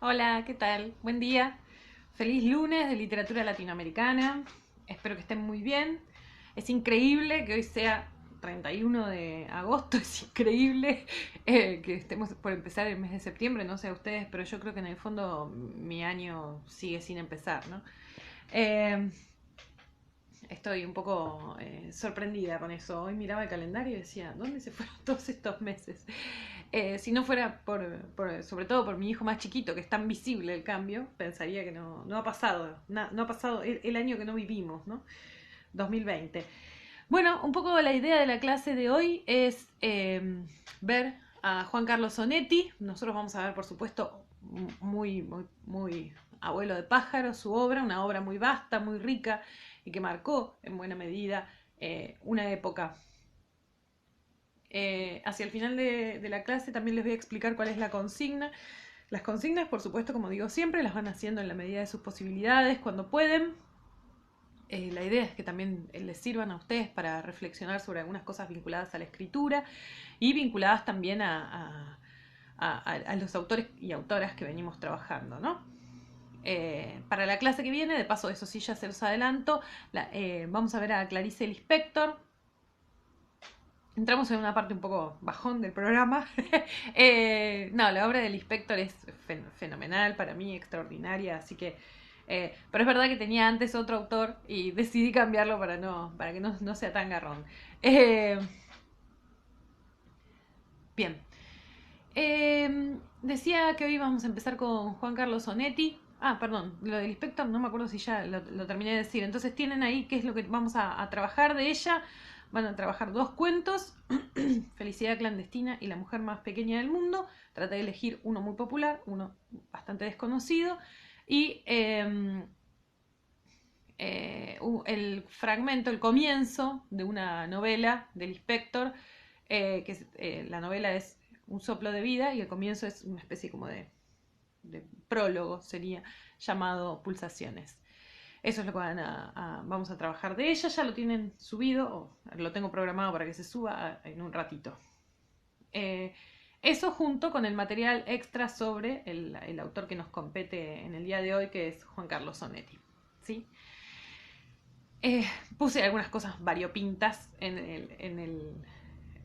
Hola, ¿qué tal? Buen día. Feliz lunes de literatura latinoamericana. Espero que estén muy bien. Es increíble que hoy sea 31 de agosto. Es increíble que estemos por empezar el mes de septiembre. No sé a ustedes, pero yo creo que en el fondo mi año sigue sin empezar, ¿no? Eh, Estoy un poco sorprendida con eso. Hoy miraba el calendario y decía, ¿dónde se fueron todos estos meses? Si no fuera sobre todo por mi hijo más chiquito, que es tan visible el cambio, pensaría que no ha pasado, no ha pasado el año que no vivimos, ¿no? 2020. Bueno, un poco la idea de la clase de hoy es ver a Juan Carlos Onetti. Nosotros vamos a ver, por supuesto, muy abuelo de pájaro, su obra, una obra muy vasta, muy rica y que marcó en buena medida una época. Hacia el final de la clase también les voy a explicar cuál es la consigna. Las consignas, por supuesto, como digo siempre, las van haciendo en la medida de sus posibilidades, cuando pueden. La idea es que también les sirvan a ustedes para reflexionar sobre algunas cosas vinculadas a la escritura y vinculadas también a los autores y autoras que venimos trabajando, ¿no? Para la clase que viene, de paso, eso sí ya se los adelanto, vamos a ver a Clarice Lispector. Entramos en una parte un poco bajón del programa. No, la obra del Inspector es fenomenal, para mí extraordinaria, así que... pero es verdad que tenía antes otro autor y decidí cambiarlo para que no sea tan garrón. Eh, bien. Decía que hoy vamos a empezar con Juan Carlos Onetti. Ah, perdón, lo del Inspector no me acuerdo si ya lo terminé de decir. Entonces tienen ahí qué es lo que vamos a trabajar de ella. Van a trabajar dos cuentos, Felicidad clandestina y La mujer más pequeña del mundo. Traté de elegir uno muy popular, uno bastante desconocido. Y el fragmento, el comienzo de una novela del Inspector, la novela es Un soplo de vida y el comienzo es una especie como de prólogo, sería llamado Pulsaciones. Eso es lo que vamos a trabajar de ella. Ya lo tienen subido, o lo tengo programado para que se suba en un ratito. Eh, Eso junto con el material extra sobre el autor que nos compete en el día de hoy, que es Juan Carlos Sonetti. ¿Sí? Eh, Puse algunas cosas variopintas en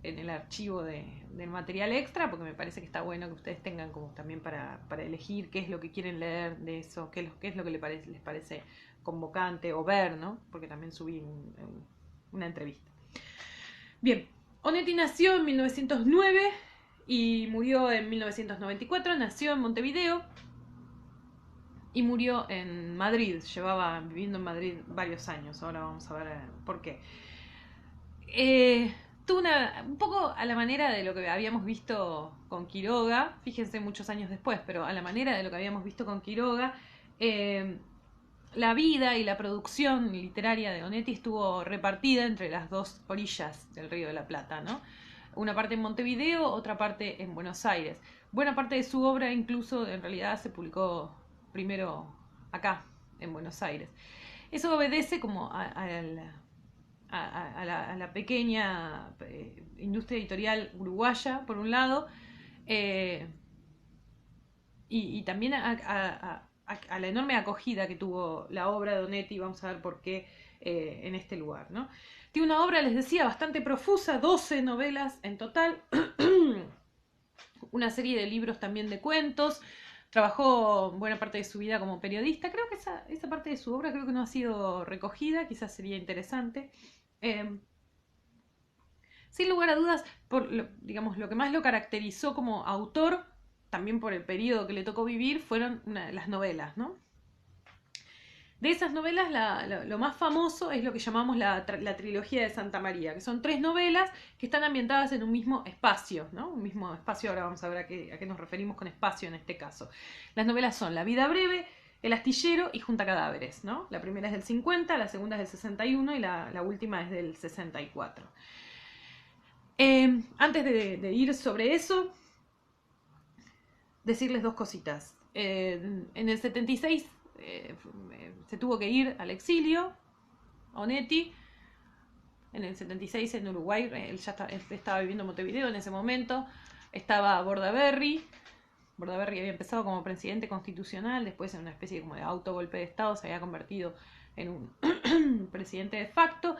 el archivo del material extra, porque me parece que está bueno que ustedes tengan como también para elegir qué es lo que quieren leer de eso, qué es lo que les parece convocante o ver, ¿no? Porque también subí una entrevista. Bien, Onetti nació en 1909 y murió en 1994, nació en Montevideo y murió en Madrid. Llevaba viviendo en Madrid varios años. Ahora vamos a ver por qué. Tuvo un poco a la manera de lo que habíamos visto con Quiroga, fíjense muchos años después, pero a la manera de lo que habíamos visto con Quiroga, eh, la vida y la producción literaria de Onetti estuvo repartida entre las dos orillas del Río de la Plata, ¿no? Una parte en Montevideo, otra parte en Buenos Aires. Buena parte de su obra incluso en realidad se publicó primero acá, en Buenos Aires. Eso obedece como a la pequeña industria editorial uruguaya, por un lado, eh, y también a la enorme acogida que tuvo la obra de Donetti, vamos a ver por qué en este lugar, ¿no? Tiene una obra, les decía, bastante profusa, 12 novelas en total, una serie de libros también de cuentos, trabajó buena parte de su vida como periodista, creo que esa parte de su obra creo que no ha sido recogida, quizás sería interesante. Eh, Sin lugar a dudas, digamos, lo que más lo caracterizó como autor, también por el periodo que le tocó vivir, fueron las novelas, ¿no? De esas novelas, lo más famoso es lo que llamamos la trilogía de Santa María, que son 3 novelas que están ambientadas en un mismo espacio, ¿no? Un mismo espacio, ahora vamos a ver a qué nos referimos con espacio en este caso. Las novelas son La vida breve, El astillero y Junta cadáveres, ¿no? La primera es del 50, la segunda es del 61 y la última es del 64. Antes de ir sobre eso, decirles dos cositas. En el 76 se tuvo que ir al exilio, Onetti. En el 76 en Uruguay, él estaba viviendo en Montevideo en ese momento. Estaba Bordaberry, Bordaberry había empezado como presidente constitucional, después en una especie como de autogolpe de Estado se había convertido en un presidente de facto,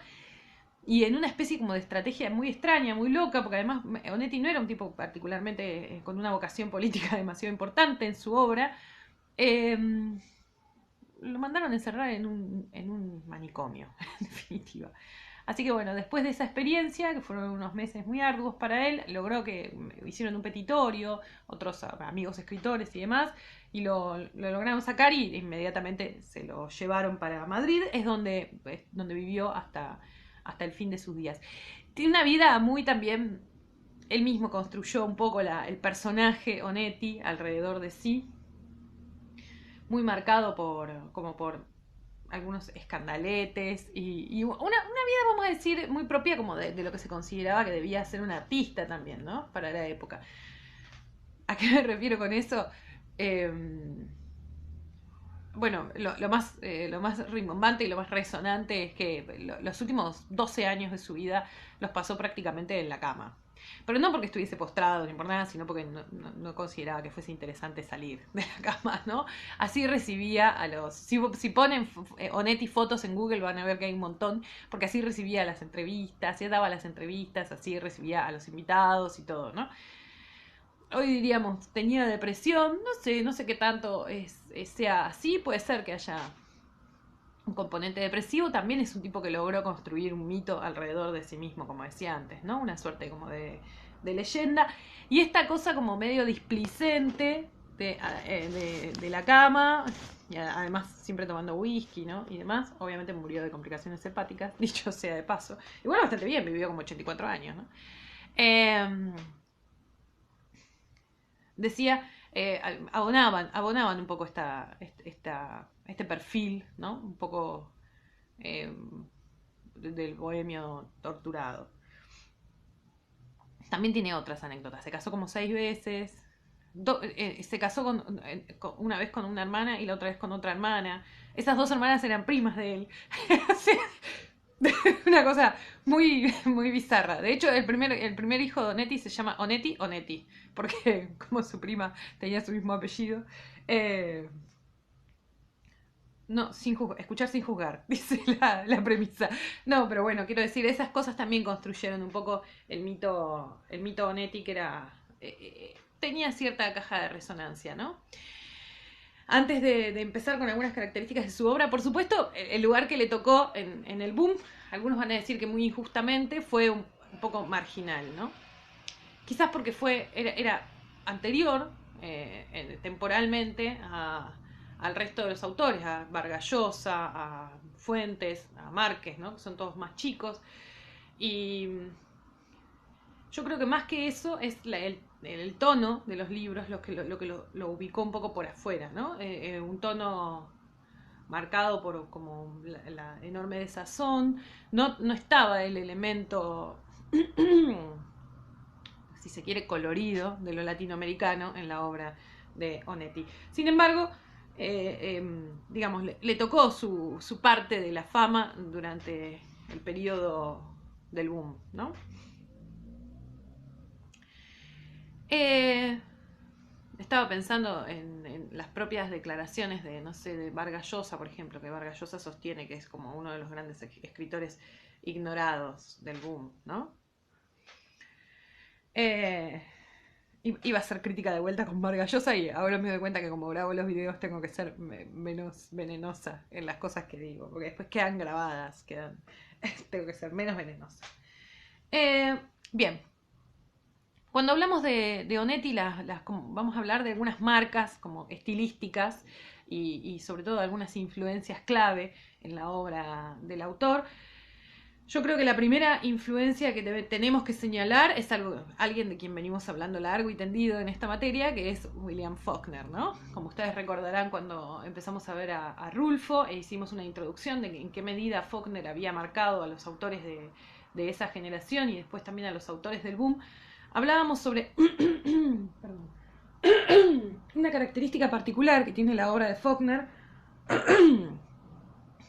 y en una especie como de estrategia muy extraña, muy loca, porque además Onetti no era un tipo particularmente con una vocación política demasiado importante en su obra. Lo mandaron a encerrar en un manicomio, en definitiva. Así que bueno, después de esa experiencia, que fueron unos meses muy arduos para él, logró que hicieron un petitorio, otros amigos escritores y demás, y lo lograron sacar y inmediatamente se lo llevaron para Madrid, es donde vivió hasta el fin de sus días. Tiene una vida muy también, él mismo construyó un poco el personaje Onetti alrededor de sí, muy marcado por algunos escandaletes y una vida, vamos a decir, muy propia como de lo que se consideraba que debía ser un artista también, ¿no? Para la época. ¿A qué me refiero con eso? Bueno, lo más rimbombante y lo más resonante es que los últimos 12 años de su vida los pasó prácticamente en la cama. Pero no porque estuviese postrado ni por nada, sino porque no consideraba que fuese interesante salir de la cama, ¿no? Así recibía a los... Si ponen Onetti fotos en Google van a ver que hay un montón, porque así recibía las entrevistas, y daba las entrevistas, así recibía a los invitados y todo, ¿no? Hoy diríamos, tenía depresión, no sé qué tanto sea así, puede ser que haya un componente depresivo, también es un tipo que logró construir un mito alrededor de sí mismo, como decía antes, ¿no? Una suerte como de leyenda. Y esta cosa como medio displicente de la cama, y además siempre tomando whisky, ¿no? Y demás, obviamente murió de complicaciones hepáticas, dicho sea de paso. Igual bastante bien, vivió como 84 años, ¿no? Decía, abonaban un poco este perfil, ¿no? Un poco del bohemio torturado. También tiene otras anécdotas. Se casó como 6 veces. Se casó una vez con una hermana y la otra vez con otra hermana. Esas 2 hermanas eran primas de él. Una cosa muy, muy bizarra. De hecho, el primer hijo de Onetti se llama Onetti, porque como su prima tenía su mismo apellido. No, escuchar sin juzgar, dice la premisa. No, pero bueno, quiero decir, esas cosas también construyeron un poco el mito Onetti, que tenía cierta caja de resonancia, ¿no? Antes de empezar con algunas características de su obra, por supuesto, el lugar que le tocó en el boom, algunos van a decir que muy injustamente, fue un poco marginal, ¿no? Quizás porque era anterior temporalmente al resto de los autores, a Vargas Llosa, a Fuentes, a Márquez, ¿no? Que son todos más chicos. Y yo creo que más que eso es el tono de los libros lo que lo ubicó un poco por afuera, ¿no? Un tono marcado por como la enorme desazón. No estaba el elemento, si se quiere, colorido de lo latinoamericano en la obra de Onetti. Sin embargo, digamos, le tocó su parte de la fama durante el periodo del boom, ¿no? Estaba pensando en las propias declaraciones de, no sé, de Vargas Llosa, por ejemplo, que Vargas Llosa sostiene que es como uno de los grandes escritores ignorados del boom, ¿no? Iba a ser crítica de vuelta con Vargas Llosa y ahora me doy cuenta que como grabo los videos tengo que ser menos venenosa en las cosas que digo, porque después quedan grabadas, tengo que ser menos venenosa. Bien. Cuando hablamos de Onetti, vamos a hablar de algunas marcas como estilísticas y sobre todo algunas influencias clave en la obra del autor. Yo creo que la primera influencia que tenemos que señalar es alguien de quien venimos hablando largo y tendido en esta materia, que es William Faulkner, ¿no? Como ustedes recordarán cuando empezamos a ver a Rulfo e hicimos una introducción de en qué medida Faulkner había marcado a los autores de esa generación y después también a los autores del boom, hablábamos sobre perdón, una característica particular que tiene la obra de Faulkner,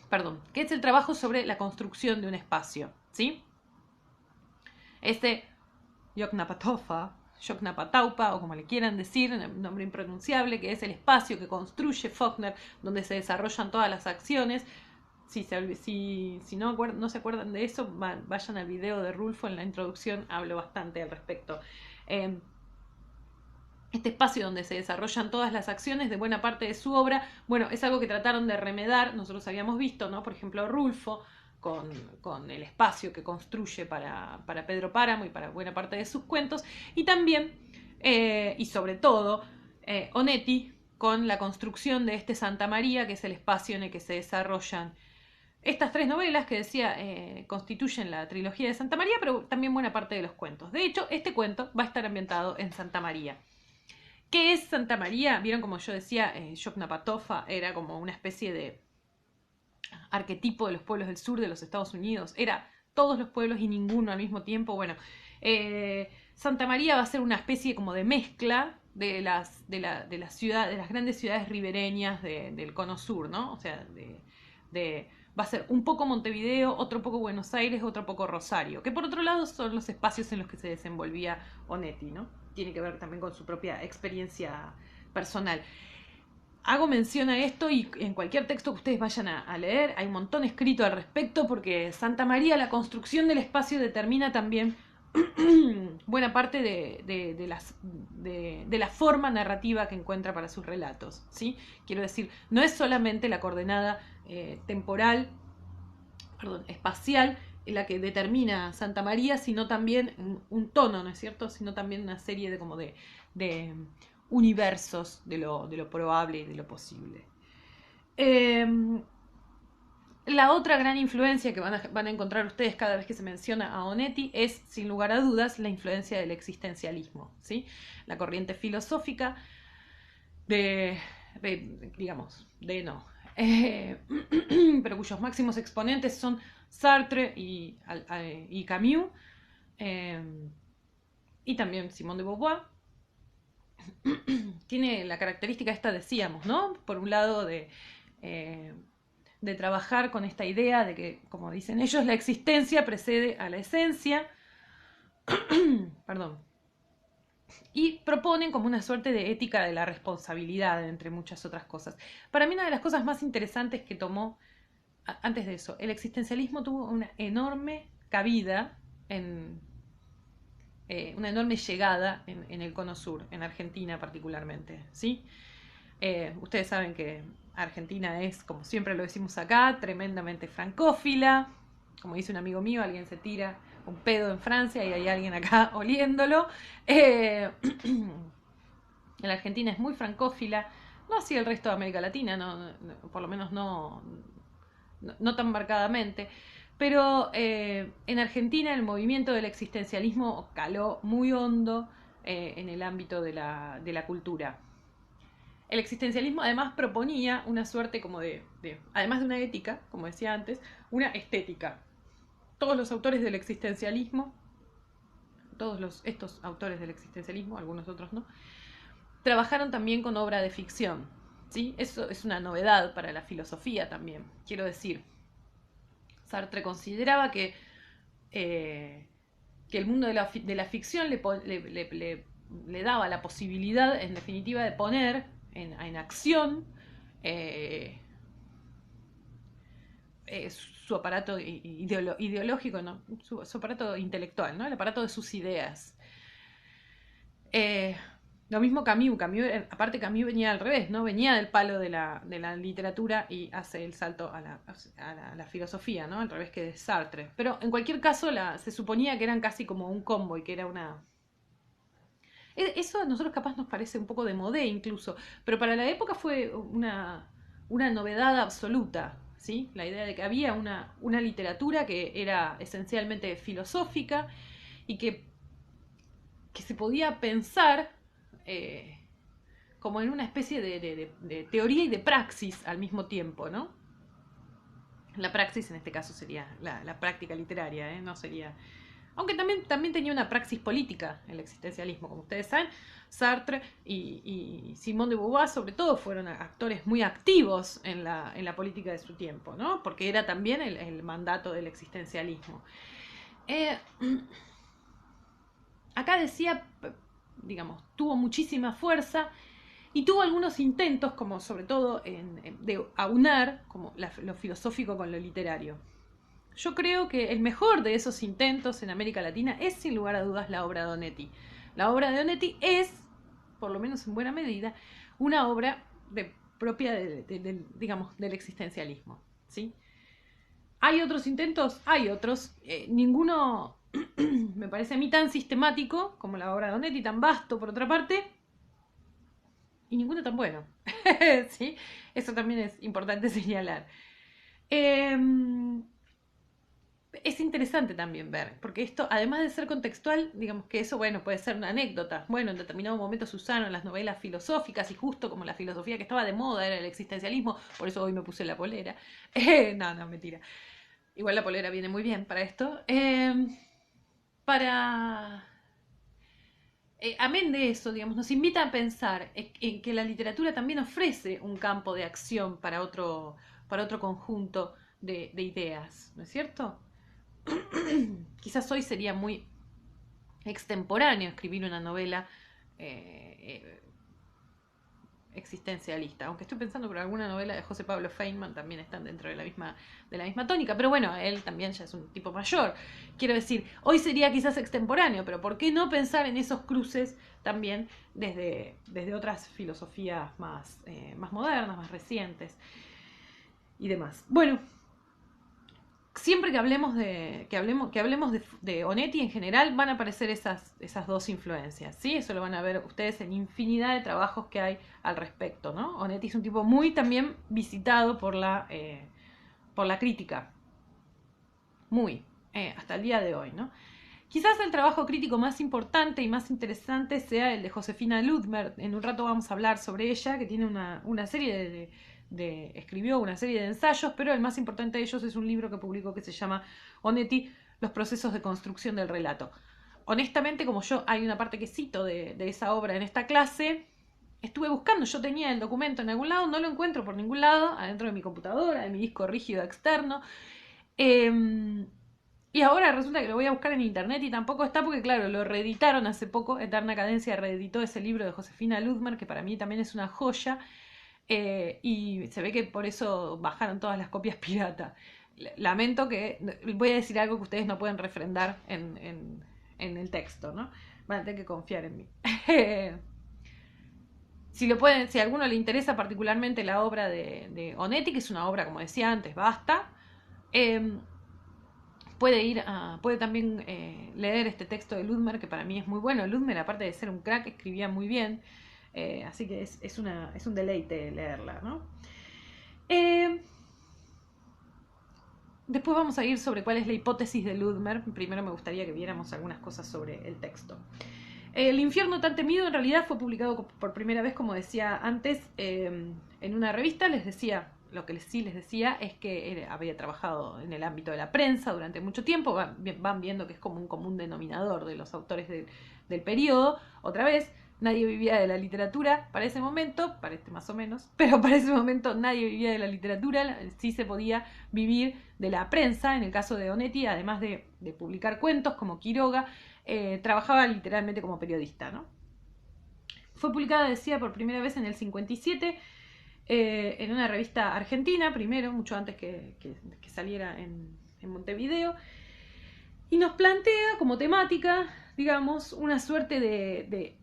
perdón, que es el trabajo sobre la construcción de un espacio, ¿sí? Yoknapatawpha, Yoknapataupa, o como le quieran decir, un nombre impronunciable, que es el espacio que construye Faulkner, donde se desarrollan todas las acciones. Si no se acuerdan de eso, vayan al video de Rulfo, en la introducción hablo bastante al respecto. Este espacio donde se desarrollan todas las acciones de buena parte de su obra, bueno, es algo que trataron de remedar, nosotros habíamos visto, ¿no? Por ejemplo, Rulfo, con el espacio que construye para Pedro Páramo y para buena parte de sus cuentos, y también, y sobre todo, Onetti, con la construcción de este Santa María, que es el espacio en el que se desarrollan estas 3 novelas que decía constituyen la trilogía de Santa María, pero también buena parte de los cuentos. De hecho, este cuento va a estar ambientado en Santa María. ¿Qué es Santa María? Vieron, como yo decía, Yoknapataupa era como una especie de arquetipo de los pueblos del sur de los Estados Unidos. Era todos los pueblos y ninguno al mismo tiempo. Bueno, Santa María va a ser una especie como de mezcla de las grandes ciudades ribereñas del cono sur, ¿no? O sea, va a ser un poco Montevideo, otro poco Buenos Aires, otro poco Rosario, que por otro lado son los espacios en los que se desenvolvía Onetti, ¿no? Tiene que ver también con su propia experiencia personal. Hago mención a esto y en cualquier texto que ustedes vayan a leer hay un montón escrito al respecto, porque Santa María, la construcción del espacio determina también buena parte de la forma narrativa que encuentra para sus relatos, ¿sí? Quiero decir, no es solamente la coordenada espacial la que determina Santa María, sino también un tono, ¿no es cierto? Sino también una serie de universos de lo probable y de lo posible. La otra gran influencia que van a encontrar ustedes cada vez que se menciona a Onetti es, sin lugar a dudas, la influencia del existencialismo, ¿sí? La corriente filosófica pero cuyos máximos exponentes son Sartre y Camus, y también Simone de Beauvoir. Tiene la característica esta, decíamos, ¿no? Por un lado de trabajar con esta idea de que, como dicen ellos, la existencia precede a la esencia. Perdón. Y proponen como una suerte de ética de la responsabilidad, entre muchas otras cosas. Para mí, una de las cosas más interesantes que tomó, antes de eso, el existencialismo tuvo una enorme cabida una enorme llegada en el cono sur, en Argentina particularmente, ¿sí? Ustedes saben que Argentina es, como siempre lo decimos acá, tremendamente francófila. Como dice un amigo mío, alguien se tira un pedo en Francia y hay alguien acá oliéndolo. La Argentina es muy francófila, no así el resto de América Latina, por lo menos no tan marcadamente. Pero en Argentina el movimiento del existencialismo caló muy hondo en el ámbito de la cultura. El existencialismo además proponía una suerte como además de una ética, como decía antes, una estética. Todos los autores del existencialismo, estos autores del existencialismo, algunos otros no, trabajaron también con obra de ficción, ¿sí? Eso es una novedad para la filosofía también. Quiero decir, Sartre consideraba que el mundo de la ficción le daba la posibilidad, en definitiva, de poner en acción su aparato ideológico, ¿no? Su aparato intelectual, ¿no? El aparato de sus ideas. Lo mismo Camus. Aparte Camus venía al revés, ¿no? Venía del palo de la literatura y hace el salto a la filosofía, ¿no? Al revés que de Sartre. Pero en cualquier caso se suponía que eran casi como un combo y que era una... Eso a nosotros capaz nos parece un poco de modé incluso, pero para la época fue una novedad absoluta, ¿sí? La idea de que había una literatura que era esencialmente filosófica y que se podía pensar como en una especie de teoría y de praxis al mismo tiempo, ¿no? La praxis en este caso sería la práctica literaria, no sería... Aunque también tenía una praxis política el existencialismo, como ustedes saben. Sartre y Simone de Beauvoir sobre todo fueron actores muy activos en la política de su tiempo, ¿no? Porque era también el mandato del existencialismo. Acá decía, digamos, tuvo muchísima fuerza y tuvo algunos intentos, como sobre todo de aunar como lo filosófico con lo literario. Yo creo que el mejor de esos intentos en América Latina es sin lugar a dudas la obra de Onetti. La obra de Onetti es, por lo menos en buena medida, una obra propia digamos, del existencialismo, ¿sí? ¿Hay otros intentos? Hay otros. Ninguno me parece a mí tan sistemático como la obra de Onetti, tan vasto por otra parte, y ninguno tan bueno. ¿Sí? Eso también es importante señalar. Es interesante también ver, porque esto, además de ser contextual, digamos que eso, bueno, puede ser una anécdota. Bueno, en determinado momento se usaron las novelas filosóficas y justo como la filosofía que estaba de moda era el existencialismo, por eso hoy me puse la polera. No, mentira. Igual la polera viene muy bien para esto. Para... amén de eso, digamos, nos invita a pensar en que la literatura también ofrece un campo de acción para otro conjunto de ideas, ¿no es cierto? Quizás hoy sería muy extemporáneo escribir una novela existencialista, aunque estoy pensando que alguna novela de José Pablo Feynman también están dentro de la misma tónica, pero bueno, él también ya es un tipo mayor. Quiero decir, hoy sería quizás extemporáneo, pero ¿por qué no pensar en esos cruces también desde otras filosofías más modernas, más recientes y demás? Bueno, siempre que hablemos de Onetti en general van a aparecer esas dos influencias, ¿sí? Eso lo van a ver ustedes en infinidad de trabajos que hay al respecto, ¿no? Onetti es un tipo muy también visitado por la crítica, muy, hasta el día de hoy, ¿no? Quizás el trabajo crítico más importante y más interesante sea el de Josefina Ludmer. En un rato vamos a hablar sobre ella, que tiene una serie escribió una serie de ensayos, pero el más importante de ellos es un libro que publicó que se llama Onetti, Los procesos de construcción del relato. Honestamente, como yo hay una parte que cito de esa obra en esta clase, estuve buscando, yo tenía el documento en algún lado, no lo encuentro por ningún lado, adentro de mi computadora, de mi disco rígido externo. Y ahora resulta que lo voy a buscar en internet y tampoco está porque, claro, lo reeditaron hace poco. Eterna Cadencia reeditó ese libro de Josefina Ludmer, que para mí también es una joya. Y se ve que por eso bajaron todas las copias pirata. Lamento que... Voy a decir algo que ustedes no pueden refrendar en el texto, ¿no? Van a tener que confiar en mí. Si a alguno le interesa particularmente la obra de Onetti, que es una obra, como decía antes, basta, puede también leer este texto de Ludmer, que para mí es muy bueno. Ludmer, aparte de ser un crack, escribía muy bien, así que es un deleite leerla, ¿no? Después vamos a ir sobre cuál es la hipótesis de Ludmer. Primero me gustaría que viéramos algunas cosas sobre el texto. El infierno tan temido en realidad fue publicado por primera vez, como decía antes, en una revista. Lo que sí les decía es que había trabajado en el ámbito de la prensa durante mucho tiempo. Van viendo que es como un común denominador de los autores del periodo. Otra vez, nadie vivía de la literatura para ese momento, parece más o menos, pero para ese momento nadie vivía de la literatura, sí se podía vivir de la prensa. En el caso de Onetti, además de publicar cuentos como Quiroga, trabajaba literalmente como periodista, ¿no? Fue publicada, decía, por primera vez en el 57, en una revista argentina, primero, mucho antes que saliera en Montevideo, y nos plantea como temática, digamos, una suerte de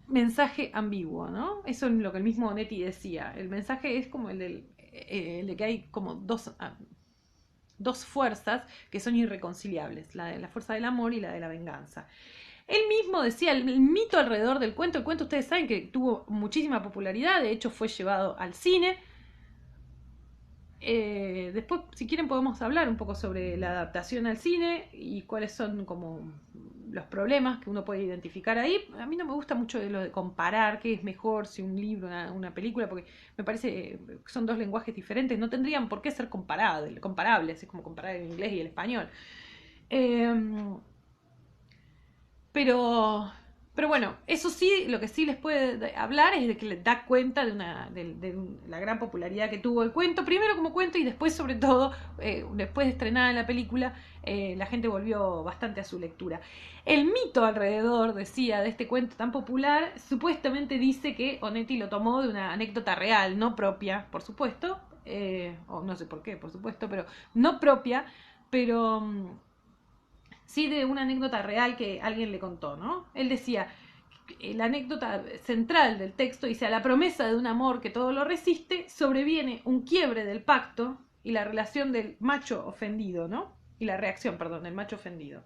mensaje ambiguo, ¿no? Eso es lo que el mismo Onetti decía. El mensaje es como el de que hay como dos fuerzas que son irreconciliables, la fuerza del amor y la de la venganza. Él mismo decía, el mito alrededor del cuento, el cuento ustedes saben que tuvo muchísima popularidad, de hecho fue llevado al cine. Después, si quieren, podemos hablar un poco sobre la adaptación al cine y cuáles son como los problemas que uno puede identificar ahí. A mí no me gusta mucho lo de comparar qué es mejor, si un libro, una película, porque me parece que son dos lenguajes diferentes, no tendrían por qué ser comparables, es como comparar el inglés y el español. Pero Pero bueno, eso sí, lo que sí les puede hablar es de que les da cuenta de la gran popularidad que tuvo el cuento, primero como cuento y después sobre todo, después de estrenada la película, la gente volvió bastante a su lectura. El mito alrededor, decía, de este cuento tan popular, supuestamente dice que Onetti lo tomó de una anécdota real, no propia, por supuesto, o no sé por qué, por supuesto, pero no propia, pero sí de una anécdota real que alguien le contó, ¿no? Él decía, la anécdota central del texto dice, a la promesa de un amor que todo lo resiste, sobreviene un quiebre del pacto y la relación del macho ofendido, ¿no? Y la reacción, perdón, del macho ofendido.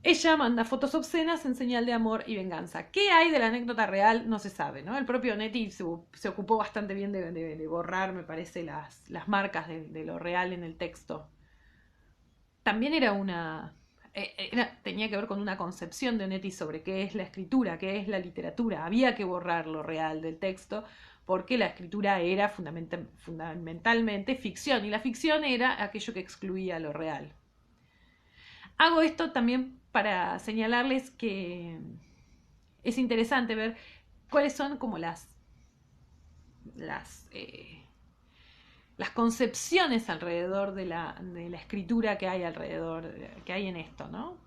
Ella manda fotos obscenas en señal de amor y venganza. ¿Qué hay de la anécdota real? No se sabe, ¿no? El propio Onetti se ocupó bastante bien de borrar, me parece, las marcas de lo real en el texto. También tenía que ver con una concepción de Onetti sobre qué es la escritura, qué es la literatura. Había que borrar lo real del texto porque la escritura era fundamentalmente ficción y la ficción era aquello que excluía lo real. Hago esto también para señalarles que es interesante ver cuáles son como las concepciones alrededor de la escritura que hay alrededor, que hay en esto, ¿no?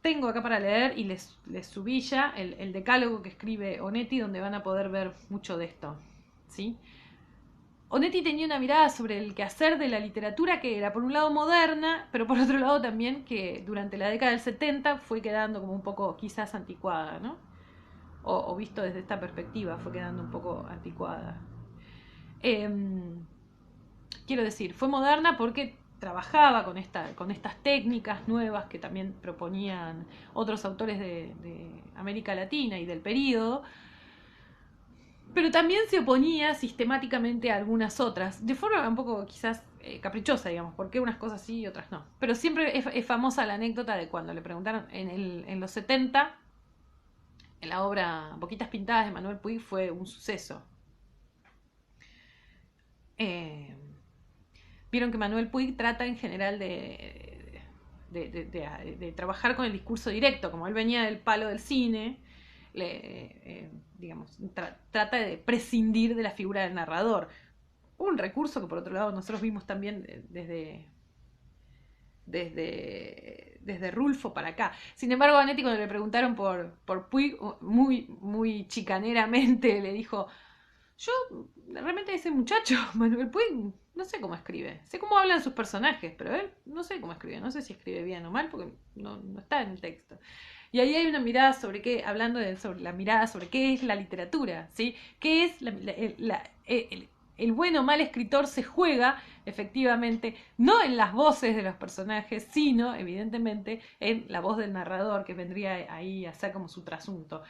Tengo acá para leer y les subí ya el decálogo que escribe Onetti, donde van a poder ver mucho de esto, ¿sí? Onetti tenía una mirada sobre el quehacer de la literatura que era, por un lado, moderna, pero por otro lado también que durante la década del 70 fue quedando como un poco quizás anticuada, ¿no? O visto desde esta perspectiva, fue quedando un poco anticuada. Quiero decir, fue moderna porque trabajaba con estas técnicas nuevas que también proponían otros autores de América Latina y del período, pero también se oponía sistemáticamente a algunas otras, de forma un poco quizás caprichosa, digamos, porque unas cosas sí y otras no. Pero siempre es famosa la anécdota de cuando le preguntaron en los 70, en la obra Boquitas Pintadas de Manuel Puig fue un suceso. Vieron que Manuel Puig trata en general de trabajar con el discurso directo, como él venía del palo del cine, digamos, trata de prescindir de la figura del narrador. Un recurso que por otro lado nosotros vimos también desde Rulfo para acá. Sin embargo, Vanetti cuando le preguntaron por Puig, muy chicaneramente le dijo, yo realmente ese muchacho, Manuel Puig, no sé cómo escribe. Sé cómo hablan sus personajes, pero él no sé cómo escribe. No sé si escribe bien o mal porque no está en el texto. Y ahí hay una mirada sobre qué, sobre la mirada sobre qué es la literatura, ¿sí? ¿Qué es el bueno o mal escritor se juega efectivamente no en las voces de los personajes, sino evidentemente en la voz del narrador que vendría ahí a ser como su trasunto.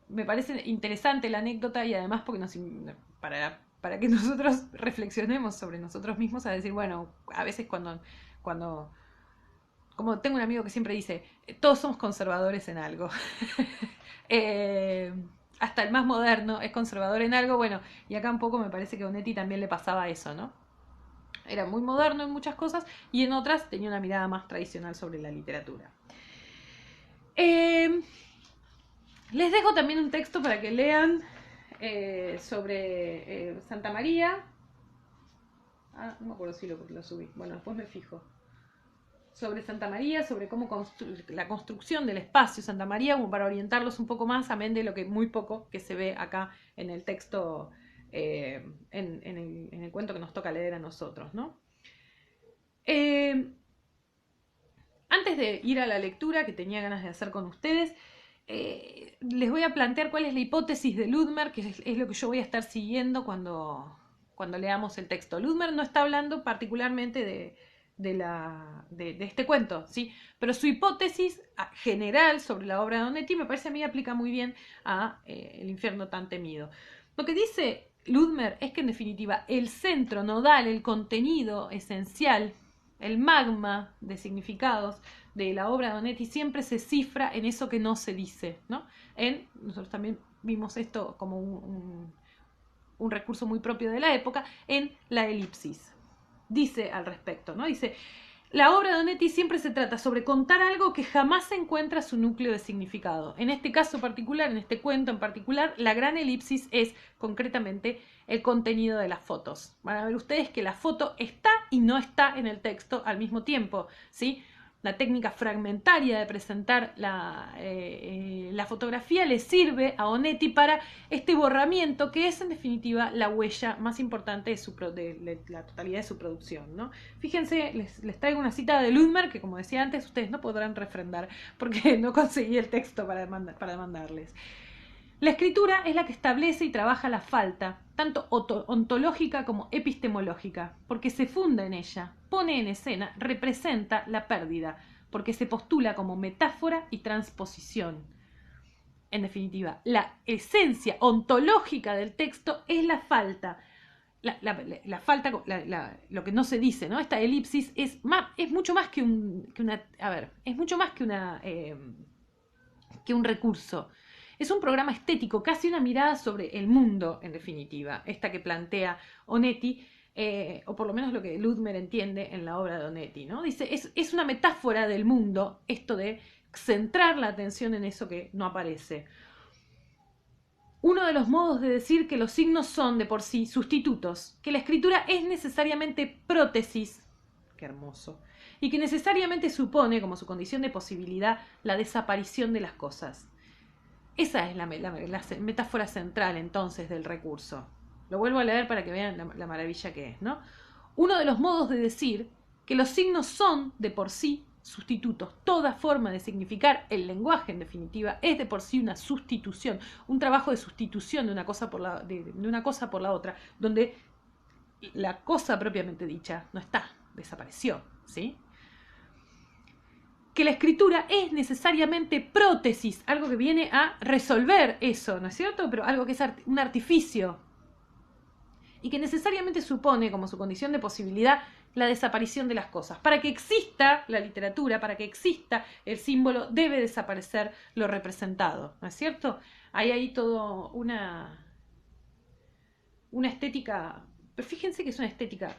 Me parece interesante la anécdota y además porque para que nosotros reflexionemos sobre nosotros mismos, a decir, bueno, a veces cuando como tengo un amigo que siempre dice, todos somos conservadores en algo. Hasta el más moderno es conservador en algo, bueno, y acá un poco me parece que a Onetti también le pasaba eso, ¿no? Era muy moderno en muchas cosas y en otras tenía una mirada más tradicional sobre la literatura. Les dejo también un texto para que lean sobre Santa María. No me acuerdo si lo subí. Bueno, después me fijo. Sobre Santa María, sobre cómo la construcción del espacio Santa María, como para orientarlos un poco más, amén de lo que muy poco que se ve acá en el texto, en el cuento que nos toca leer a nosotros, ¿no? Antes de ir a la lectura que tenía ganas de hacer con ustedes, les voy a plantear cuál es la hipótesis de Ludmer, que es lo que yo voy a estar siguiendo cuando leamos el texto. Ludmer no está hablando particularmente de este cuento, ¿sí? Pero su hipótesis general sobre la obra de Onetti me parece a mí aplica muy bien a El infierno tan temido. Lo que dice Ludmer es que en definitiva el centro nodal, el contenido esencial, el magma de significados de la obra de Onetti siempre se cifra en eso que no se dice, ¿no? Nosotros también vimos esto como un recurso muy propio de la época, en la elipsis. Dice al respecto, ¿no? Dice, La obra de Onetti siempre se trata sobre contar algo que jamás encuentra su núcleo de significado. En este caso particular, en este cuento en particular, la gran elipsis es concretamente el contenido de las fotos. Van a ver ustedes que la foto está y no está en el texto al mismo tiempo, ¿sí? La técnica fragmentaria de presentar la fotografía le sirve a Onetti para este borramiento que es en definitiva la huella más importante de la totalidad de su producción, ¿no? Fíjense, les traigo una cita de Ludmer que, como decía antes, ustedes no podrán refrendar porque no conseguí el texto para mandarles. La escritura es la que establece y trabaja la falta, tanto ontológica como epistemológica, porque se funda en ella, pone en escena, representa la pérdida, porque se postula como metáfora y transposición. En definitiva, la esencia ontológica del texto es la falta. La falta, lo que no se dice, ¿no? Esta elipsis es mucho más que un recurso. Es un programa estético, casi una mirada sobre el mundo, en definitiva, esta que plantea Onetti, o por lo menos lo que Ludmer entiende en la obra de Onetti, ¿no? Dice, es una metáfora del mundo, esto de centrar la atención en eso que no aparece. Uno de los modos de decir que los signos son de por sí sustitutos, que la escritura es necesariamente prótesis, qué hermoso, y que necesariamente supone, como su condición de posibilidad, la desaparición de las cosas. Esa es la metáfora central, entonces, del recurso. Lo vuelvo a leer para que vean la maravilla que es, ¿no? Uno de los modos de decir que los signos son, de por sí, sustitutos. Toda forma de significar el lenguaje, en definitiva, es de por sí una sustitución, un trabajo de sustitución de una cosa por la otra, donde la cosa propiamente dicha no está, desapareció, ¿sí? Que la escritura es necesariamente prótesis, algo que viene a resolver eso, ¿no es cierto? Pero algo que es un artificio. Y que necesariamente supone, como su condición de posibilidad, la desaparición de las cosas. Para que exista la literatura, para que exista el símbolo, debe desaparecer lo representado, ¿no es cierto? Hay todo una estética, pero fíjense que es una estética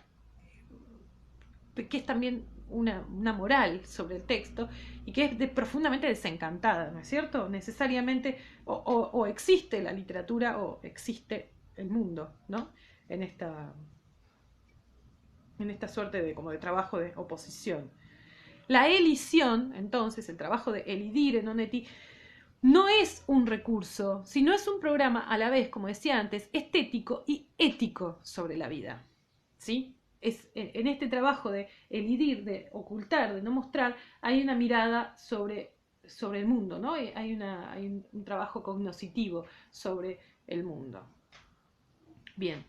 que es también una moral sobre el texto y que es profundamente desencantada, ¿no es cierto? Necesariamente o existe la literatura o existe el mundo, ¿no? En esta suerte de trabajo de oposición. La elisión, entonces, el trabajo de elidir en Onetti, no es un recurso, sino es un programa a la vez, como decía antes, estético y ético sobre la vida, ¿sí? En este trabajo de elidir, de ocultar, de no mostrar, hay una mirada sobre el mundo, ¿no? Hay un trabajo cognoscitivo sobre el mundo. Bien.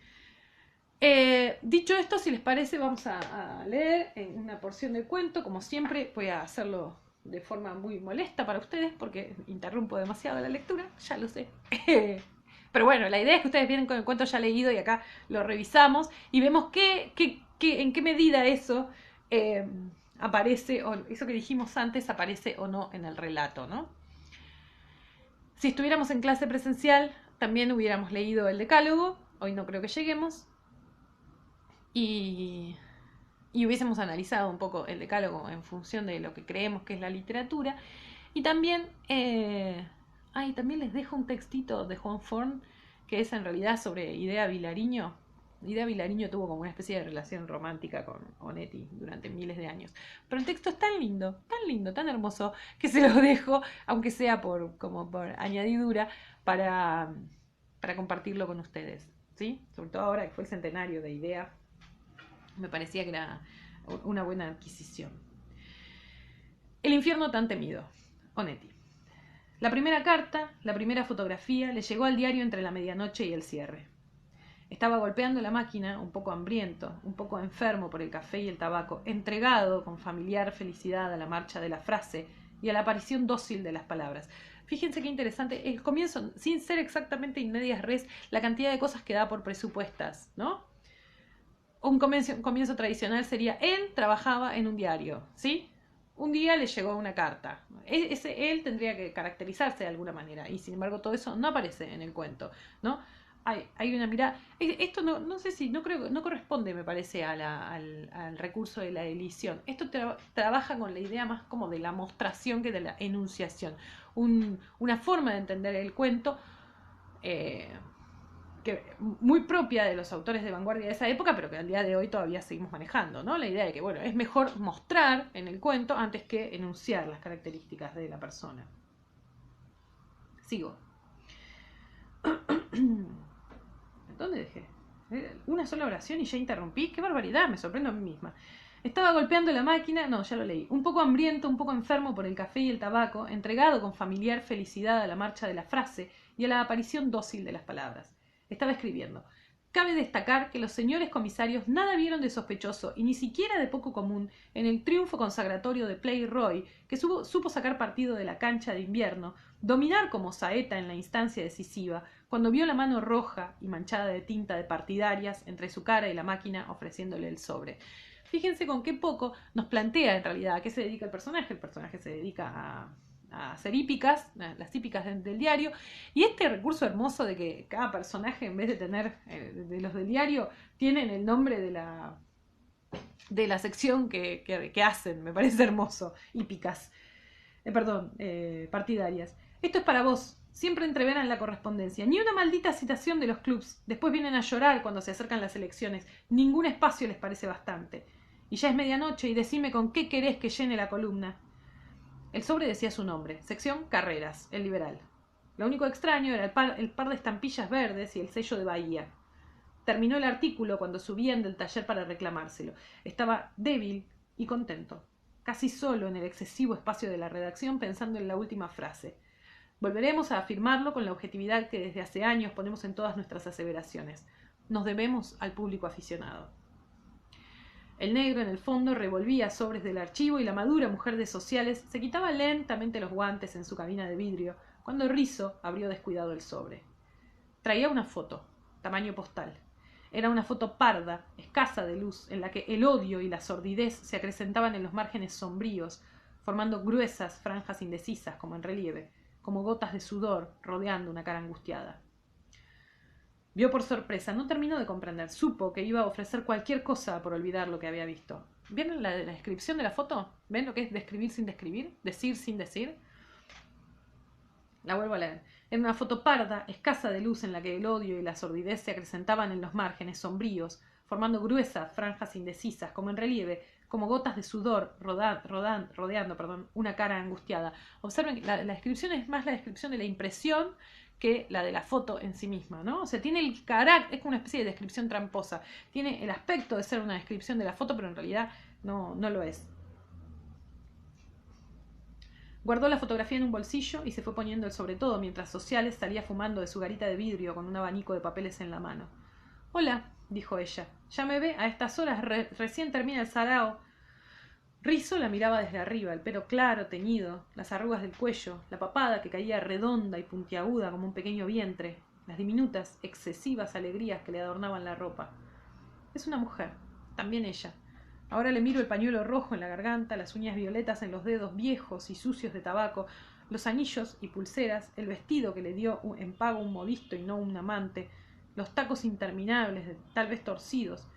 Dicho esto, si les parece, vamos a leer una porción del cuento. Como siempre, voy a hacerlo de forma muy molesta para ustedes porque interrumpo demasiado la lectura, ya lo sé. Pero bueno, la idea es que ustedes vienen con el cuento ya leído y acá lo revisamos y vemos en qué medida eso aparece, o eso que dijimos antes aparece o no en el relato, ¿no? Si estuviéramos en clase presencial, también hubiéramos leído el decálogo. Hoy no creo que lleguemos. Y hubiésemos analizado un poco el decálogo en función de lo que creemos que es la literatura. Y también, también les dejo un textito de Juan Forn, que es en realidad sobre Idea Vilariño. Idea Vilariño tuvo como una especie de relación romántica con Onetti durante miles de años. Pero el texto es tan lindo, tan hermoso, que se lo dejo, aunque sea por añadidura, para compartirlo con ustedes, ¿sí? Sobre todo ahora que fue el centenario de Idea, me parecía que era una buena adquisición. El infierno tan temido, Onetti. La primera carta, la primera fotografía, le llegó al diario entre la medianoche y el cierre. Estaba golpeando la máquina, un poco hambriento, un poco enfermo por el café y el tabaco, entregado con familiar felicidad a la marcha de la frase y a la aparición dócil de las palabras. Fíjense qué interesante, el comienzo, sin ser exactamente in medias res, la cantidad de cosas que da por presupuestas, ¿no? Un comienzo tradicional sería, él trabajaba en un diario, ¿sí? Un día le llegó una carta. Él tendría que caracterizarse de alguna manera y sin embargo todo eso no aparece en el cuento, ¿no? hay una mirada. Esto no sé si, no creo, no corresponde, me parece, al recurso de la edición. Esto trabaja con la idea más como de la mostración que de la enunciación. Una forma de entender el cuento que muy propia de los autores de vanguardia de esa época, pero que al día de hoy todavía seguimos manejando, ¿no? La idea de que, bueno, es mejor mostrar en el cuento antes que enunciar las características de la persona. Sigo. ¿Dónde dejé? Una sola oración y ya interrumpí. ¡Qué barbaridad! Me sorprendo a mí misma. Estaba golpeando la máquina, no, ya lo leí, un poco hambriento, un poco enfermo por el café y el tabaco, entregado con familiar felicidad a la marcha de la frase y a la aparición dócil de las palabras. Estaba escribiendo. Cabe destacar que los señores comisarios nada vieron de sospechoso y ni siquiera de poco común en el triunfo consagratorio de Play-Roy, que supo sacar partido de la cancha de invierno, dominar como saeta en la instancia decisiva, cuando vio la mano roja y manchada de tinta de partidarias entre su cara y la máquina ofreciéndole el sobre. Fíjense con qué poco nos plantea en realidad a qué se dedica el personaje. El personaje se dedica a hacer hípicas, las hípicas del diario, y este recurso hermoso de que cada personaje, en vez de tener de los del diario, tienen el nombre de la sección que hacen, me parece hermoso. Hípicas, partidarias. Esto es para vos. Siempre entreveran la correspondencia. Ni una maldita citación de los clubs. Después vienen a llorar cuando se acercan las elecciones. Ningún espacio les parece bastante. Y ya es medianoche y decime con qué querés que llene la columna. El sobre decía su nombre. Sección Carreras, el liberal. Lo único extraño era el par de estampillas verdes y el sello de Bahía. Terminó el artículo cuando subían del taller para reclamárselo. Estaba débil y contento. Casi solo en el excesivo espacio de la redacción pensando en la última frase. Volveremos a afirmarlo con la objetividad que desde hace años ponemos en todas nuestras aseveraciones. Nos debemos al público aficionado. El negro en el fondo revolvía sobres del archivo y la madura mujer de sociales se quitaba lentamente los guantes en su cabina de vidrio cuando Rizzo abrió descuidado el sobre. Traía una foto, tamaño postal. Era una foto parda, escasa de luz, en la que el odio y la sordidez se acrecentaban en los márgenes sombríos, formando gruesas franjas indecisas como en relieve, como gotas de sudor rodeando una cara angustiada. Vio por sorpresa, no terminó de comprender, supo que iba a ofrecer cualquier cosa por olvidar lo que había visto. ¿Vieron la descripción de la foto? ¿Ven lo que es describir sin describir? Decir sin decir. La vuelvo a leer. Era una foto parda, escasa de luz en la que el odio y la sordidez se acrecentaban en los márgenes sombríos, formando gruesas franjas indecisas, como en relieve, como gotas de sudor rodeando una cara angustiada. Observen, la descripción es más la descripción de la impresión que la de la foto en sí misma, ¿no? O sea, tiene el carácter, es como una especie de descripción tramposa. Tiene el aspecto de ser una descripción de la foto, pero en realidad no lo es. Guardó la fotografía en un bolsillo y se fue poniendo el sobre todo mientras Sociales salía fumando de su garita de vidrio con un abanico de papeles en la mano. «Hola», dijo ella. «¿Ya me ve? A estas horas recién termina el sarao». Rizzo la miraba desde arriba, el pelo claro, teñido, las arrugas del cuello, la papada que caía redonda y puntiaguda como un pequeño vientre, las diminutas, excesivas alegrías que le adornaban la ropa. Es una mujer, también ella. Ahora le miro el pañuelo rojo en la garganta, las uñas violetas en los dedos viejos y sucios de tabaco, los anillos y pulseras, el vestido que le dio en pago un modisto y no un amante, los tacos interminables, tal vez torcidos,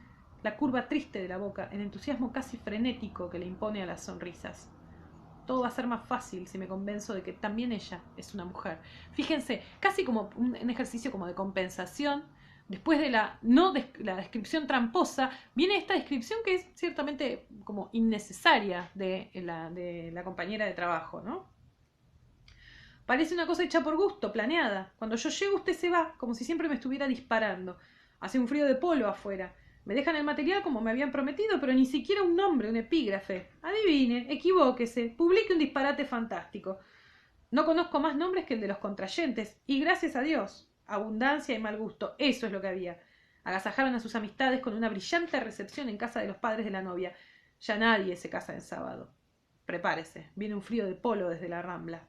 la curva triste de la boca, el entusiasmo casi frenético que le impone a las sonrisas. Todo va a ser más fácil si me convenzo de que también ella es una mujer. Fíjense, casi como un ejercicio como de compensación. Después de la descripción tramposa, viene esta descripción que es ciertamente como innecesaria de la compañera de trabajo, ¿no? Parece una cosa hecha por gusto, planeada. Cuando yo llego usted se va, como si siempre me estuviera disparando. Hace un frío de polo afuera. Me dejan el material como me habían prometido, pero ni siquiera un nombre, un epígrafe. Adivine, equivóquese, publique un disparate fantástico. No conozco más nombres que el de los contrayentes, y gracias a Dios. Abundancia y mal gusto, eso es lo que había. Agasajaron a sus amistades con una brillante recepción en casa de los padres de la novia. Ya nadie se casa en sábado. Prepárese, viene un frío de polo desde la Rambla.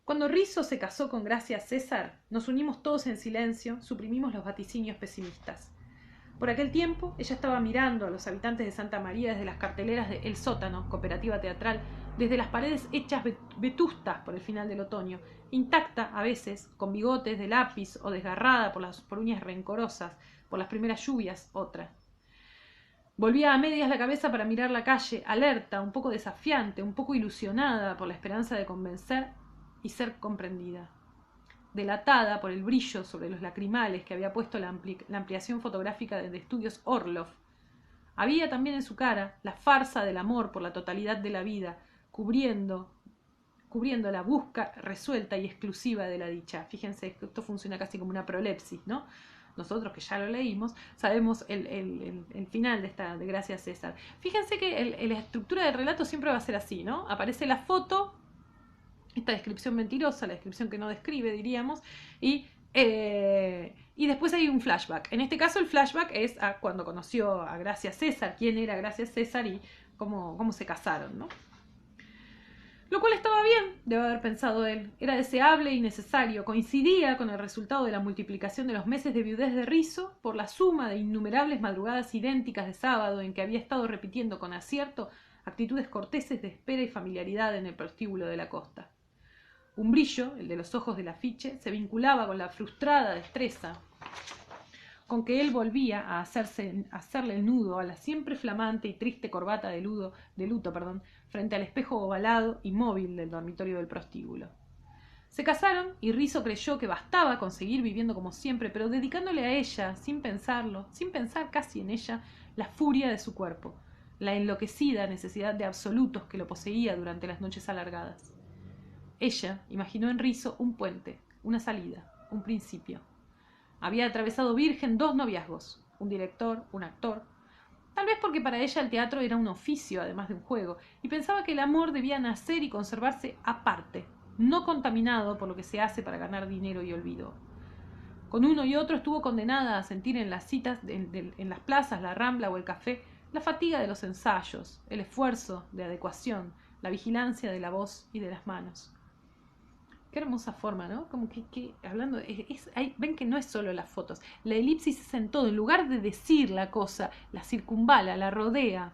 Cuando Rizzo se casó con Gracia César, nos unimos todos en silencio, suprimimos los vaticinios pesimistas. Por aquel tiempo, ella estaba mirando a los habitantes de Santa María desde las carteleras de El Sótano, cooperativa teatral, desde las paredes hechas vetustas por el final del otoño, intacta a veces, con bigotes de lápiz o desgarrada por uñas rencorosas, por las primeras lluvias, otra. Volvía a medias la cabeza para mirar la calle, alerta, un poco desafiante, un poco ilusionada por la esperanza de convencer y ser comprendida. Delatada por el brillo sobre los lacrimales que había puesto la ampliación fotográfica de Estudios Orlov. Había también en su cara la farsa del amor por la totalidad de la vida, cubriendo la busca resuelta y exclusiva de la dicha. Fíjense que esto funciona casi como una prolepsis, ¿no? Nosotros que ya lo leímos, sabemos el final de Gracias César. Fíjense que la estructura del relato siempre va a ser así, ¿no? Aparece la foto, esta descripción mentirosa, la descripción que no describe, diríamos, y después hay un flashback. En este caso el flashback es a cuando conoció a Gracias César, quién era Gracias César y cómo se casaron, ¿no? Lo cual estaba bien, debe haber pensado él. Era deseable y necesario. Coincidía con el resultado de la multiplicación de los meses de viudez de Rizzo por la suma de innumerables madrugadas idénticas de sábado en que había estado repitiendo con acierto actitudes corteses de espera y familiaridad en el prostíbulo de la costa. Un brillo, el de los ojos del afiche, se vinculaba con la frustrada destreza con que él volvía a hacerle el nudo a la siempre flamante y triste corbata de luto, frente al espejo ovalado y móvil del dormitorio del prostíbulo. Se casaron y Rizzo creyó que bastaba con seguir viviendo como siempre, pero dedicándole a ella, sin pensarlo, sin pensar casi en ella, la furia de su cuerpo, la enloquecida necesidad de absolutos que lo poseía durante las noches alargadas. Ella imaginó en Rizzo un puente, una salida, un principio. Había atravesado virgen 2 noviazgos, un director, un actor, tal vez porque para ella el teatro era un oficio además de un juego, y pensaba que el amor debía nacer y conservarse aparte, no contaminado por lo que se hace para ganar dinero y olvido. Con uno y otro estuvo condenada a sentir en las citas, en las plazas, la Rambla o el café, la fatiga de los ensayos, el esfuerzo de adecuación, la vigilancia de la voz y de las manos. Qué hermosa forma, ¿no? Como que hablando, ven que no es solo las fotos. La elipsis es en todo. En lugar de decir la cosa, la circunvala, la rodea.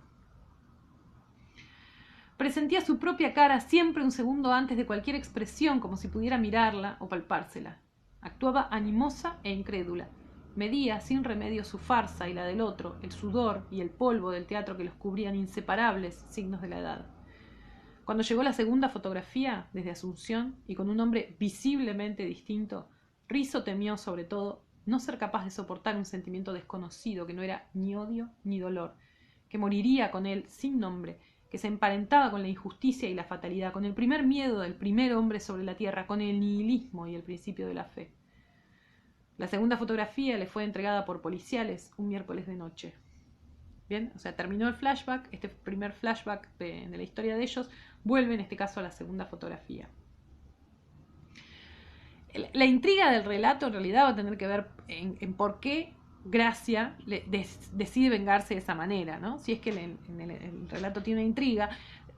Presentía su propia cara siempre un segundo antes de cualquier expresión, como si pudiera mirarla o palpársela. Actuaba animosa e incrédula. Medía sin remedio su farsa y la del otro, el sudor y el polvo del teatro que los cubrían inseparables signos de la edad. Cuando llegó la segunda fotografía, desde Asunción, y con un hombre visiblemente distinto, Rizzo temió, sobre todo, no ser capaz de soportar un sentimiento desconocido que no era ni odio ni dolor, que moriría con él sin nombre, que se emparentaba con la injusticia y la fatalidad, con el primer miedo del primer hombre sobre la tierra, con el nihilismo y el principio de la fe. La segunda fotografía le fue entregada por policiales un miércoles de noche. Bien, o sea, terminó el flashback, este primer flashback de la historia de ellos, vuelve en este caso a la segunda fotografía. La intriga del relato en realidad va a tener que ver en por qué Gracia decide vengarse de esa manera, ¿no? Si es que el relato tiene una intriga,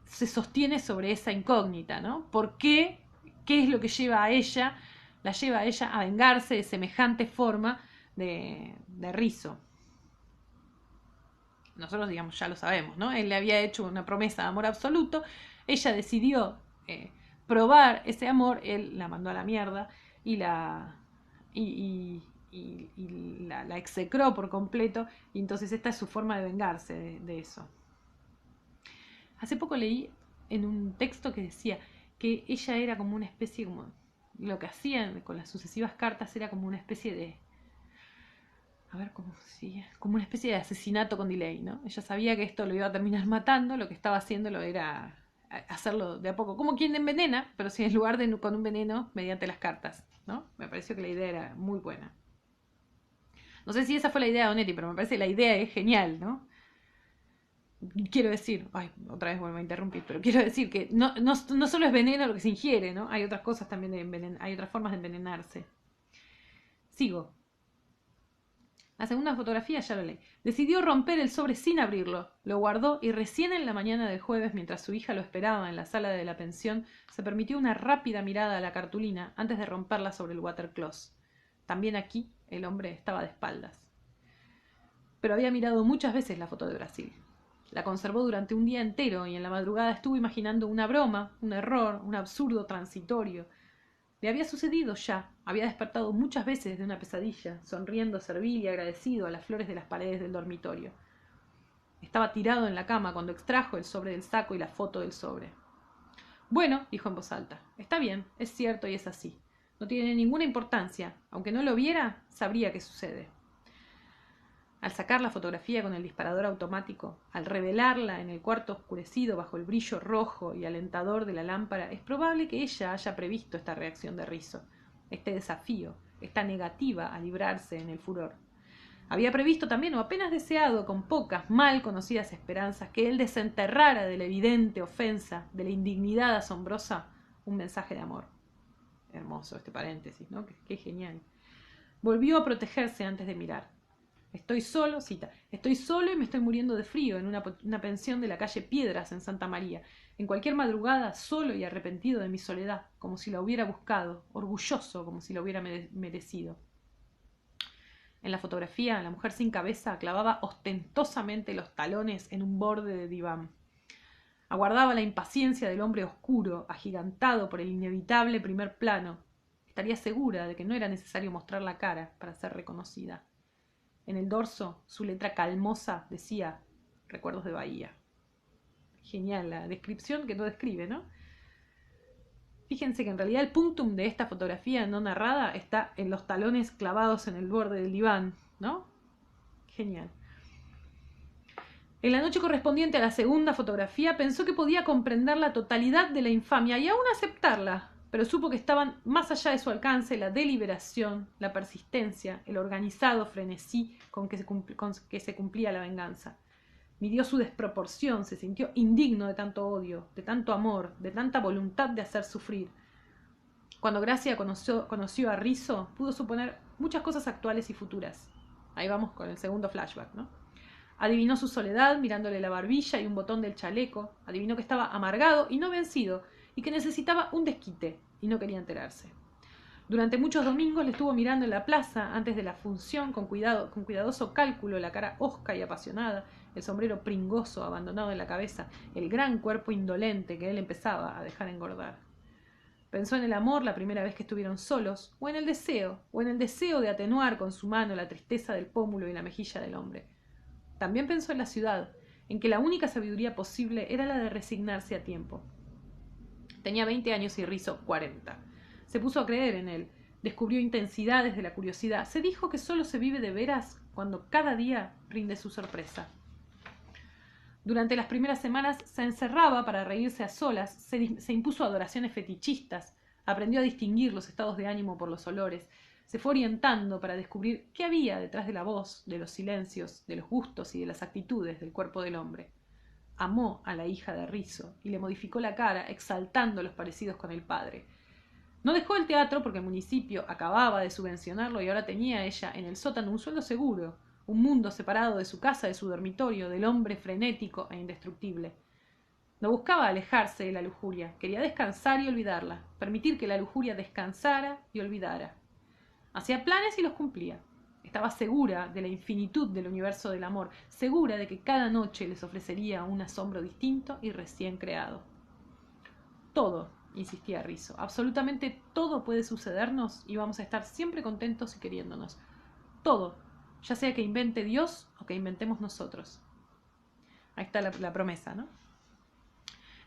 se sostiene sobre esa incógnita, ¿no? ¿Por qué? ¿Qué es lo que la lleva a ella a vengarse de semejante forma de Rizzo? Nosotros, digamos, ya lo sabemos, ¿no? Él le había hecho una promesa de amor absoluto, ella decidió probar ese amor, él la mandó a la mierda y la execró por completo, y entonces esta es su forma de vengarse de eso. Hace poco leí en un texto que decía que ella era como una especie, como lo que hacían con las sucesivas cartas era como una especie de, a ver cómo decía, como una especie de asesinato con delay, ¿no? Ella sabía que esto lo iba a terminar matando, lo que estaba haciéndolo era hacerlo de a poco, como quien envenena, pero si en lugar de con un veneno mediante las cartas, ¿no? Me pareció que la idea era muy buena. No sé si esa fue la idea de Onetti, pero me parece que la idea es genial, ¿no? Quiero decir, otra vez vuelvo a interrumpir, pero quiero decir que no solo es veneno lo que se ingiere, ¿no? Hay otras cosas también hay otras formas de envenenarse. Sigo. La segunda fotografía ya lo leí. Decidió romper el sobre sin abrirlo. Lo guardó y recién en la mañana del jueves, mientras su hija lo esperaba en la sala de la pensión, se permitió una rápida mirada a la cartulina antes de romperla sobre el watercloth. También aquí el hombre estaba de espaldas. Pero había mirado muchas veces la foto de Brasil. La conservó durante un día entero y en la madrugada estuvo imaginando una broma, un error, un absurdo transitorio. Le había sucedido ya, había despertado muchas veces de una pesadilla, sonriendo servil y agradecido a las flores de las paredes del dormitorio. Estaba tirado en la cama cuando extrajo el sobre del saco y la foto del sobre. Bueno, dijo en voz alta, está bien, es cierto y es así. No tiene ninguna importancia. Aunque no lo viera, sabría qué sucede. Al sacar la fotografía con el disparador automático, al revelarla en el cuarto oscurecido bajo el brillo rojo y alentador de la lámpara, es probable que ella haya previsto esta reacción de Rizzo, este desafío, esta negativa a librarse en el furor. Había previsto también, o apenas deseado, con pocas, mal conocidas esperanzas, que él desenterrara de la evidente ofensa, de la indignidad asombrosa, un mensaje de amor. Hermoso este paréntesis, ¿no? Qué genial. Volvió a protegerse antes de mirar. Estoy solo, cita, estoy solo y me estoy muriendo de frío en una pensión de la calle Piedras en Santa María. En cualquier madrugada, solo y arrepentido de mi soledad, como si la hubiera buscado, orgulloso como si la hubiera merecido. En la fotografía, la mujer sin cabeza clavaba ostentosamente los talones en un borde de diván. Aguardaba la impaciencia del hombre oscuro, agigantado por el inevitable primer plano. Estaría segura de que no era necesario mostrar la cara para ser reconocida. En el dorso, su letra calmosa decía Recuerdos de Bahía. Genial la descripción que no describe, ¿no? Fíjense que en realidad el punctum de esta fotografía no narrada está en los talones clavados en el borde del diván, ¿no? Genial. En la noche correspondiente a la segunda fotografía pensó que podía comprender la totalidad de la infamia y aún aceptarla, pero supo que estaban más allá de su alcance la deliberación, la persistencia, el organizado frenesí con que se cumplía la venganza. Midió su desproporción, se sintió indigno de tanto odio, de tanto amor, de tanta voluntad de hacer sufrir. Cuando Gracia conoció a Rizzo, pudo suponer muchas cosas actuales y futuras. Ahí vamos con el segundo flashback, ¿no? Adivinó su soledad mirándole la barbilla y un botón del chaleco. Adivinó que estaba amargado y no vencido, y que necesitaba un desquite, y no quería enterarse. Durante muchos domingos le estuvo mirando en la plaza antes de la función con cuidadoso cálculo, la cara hosca y apasionada, el sombrero pringoso abandonado en la cabeza, el gran cuerpo indolente que él empezaba a dejar engordar. Pensó en el amor la primera vez que estuvieron solos, o en el deseo de atenuar con su mano la tristeza del pómulo y la mejilla del hombre. También pensó en la ciudad, en que la única sabiduría posible era la de resignarse a tiempo. Tenía 20 años y Rizzo 40. Se puso a creer en él, descubrió intensidades de la curiosidad, se dijo que solo se vive de veras cuando cada día rinde su sorpresa. Durante las primeras semanas se encerraba para reírse a solas, se impuso adoraciones fetichistas, aprendió a distinguir los estados de ánimo por los olores, se fue orientando para descubrir qué había detrás de la voz, de los silencios, de los gustos y de las actitudes del cuerpo del hombre. Amó a la hija de Rizzo y le modificó la cara, exaltando los parecidos con el padre. No dejó el teatro porque el municipio acababa de subvencionarlo y ahora tenía ella en el sótano un sueldo seguro, un mundo separado de su casa, de su dormitorio, del hombre frenético e indestructible. No buscaba alejarse de la lujuria, quería descansar y olvidarla, permitir que la lujuria descansara y olvidara. Hacía planes y los cumplía. Estaba segura de la infinitud del universo del amor, segura de que cada noche les ofrecería un asombro distinto y recién creado. Todo, insistía Rizzo, absolutamente todo puede sucedernos y vamos a estar siempre contentos y queriéndonos. Todo, ya sea que invente Dios o que inventemos nosotros. Ahí está la promesa, ¿no?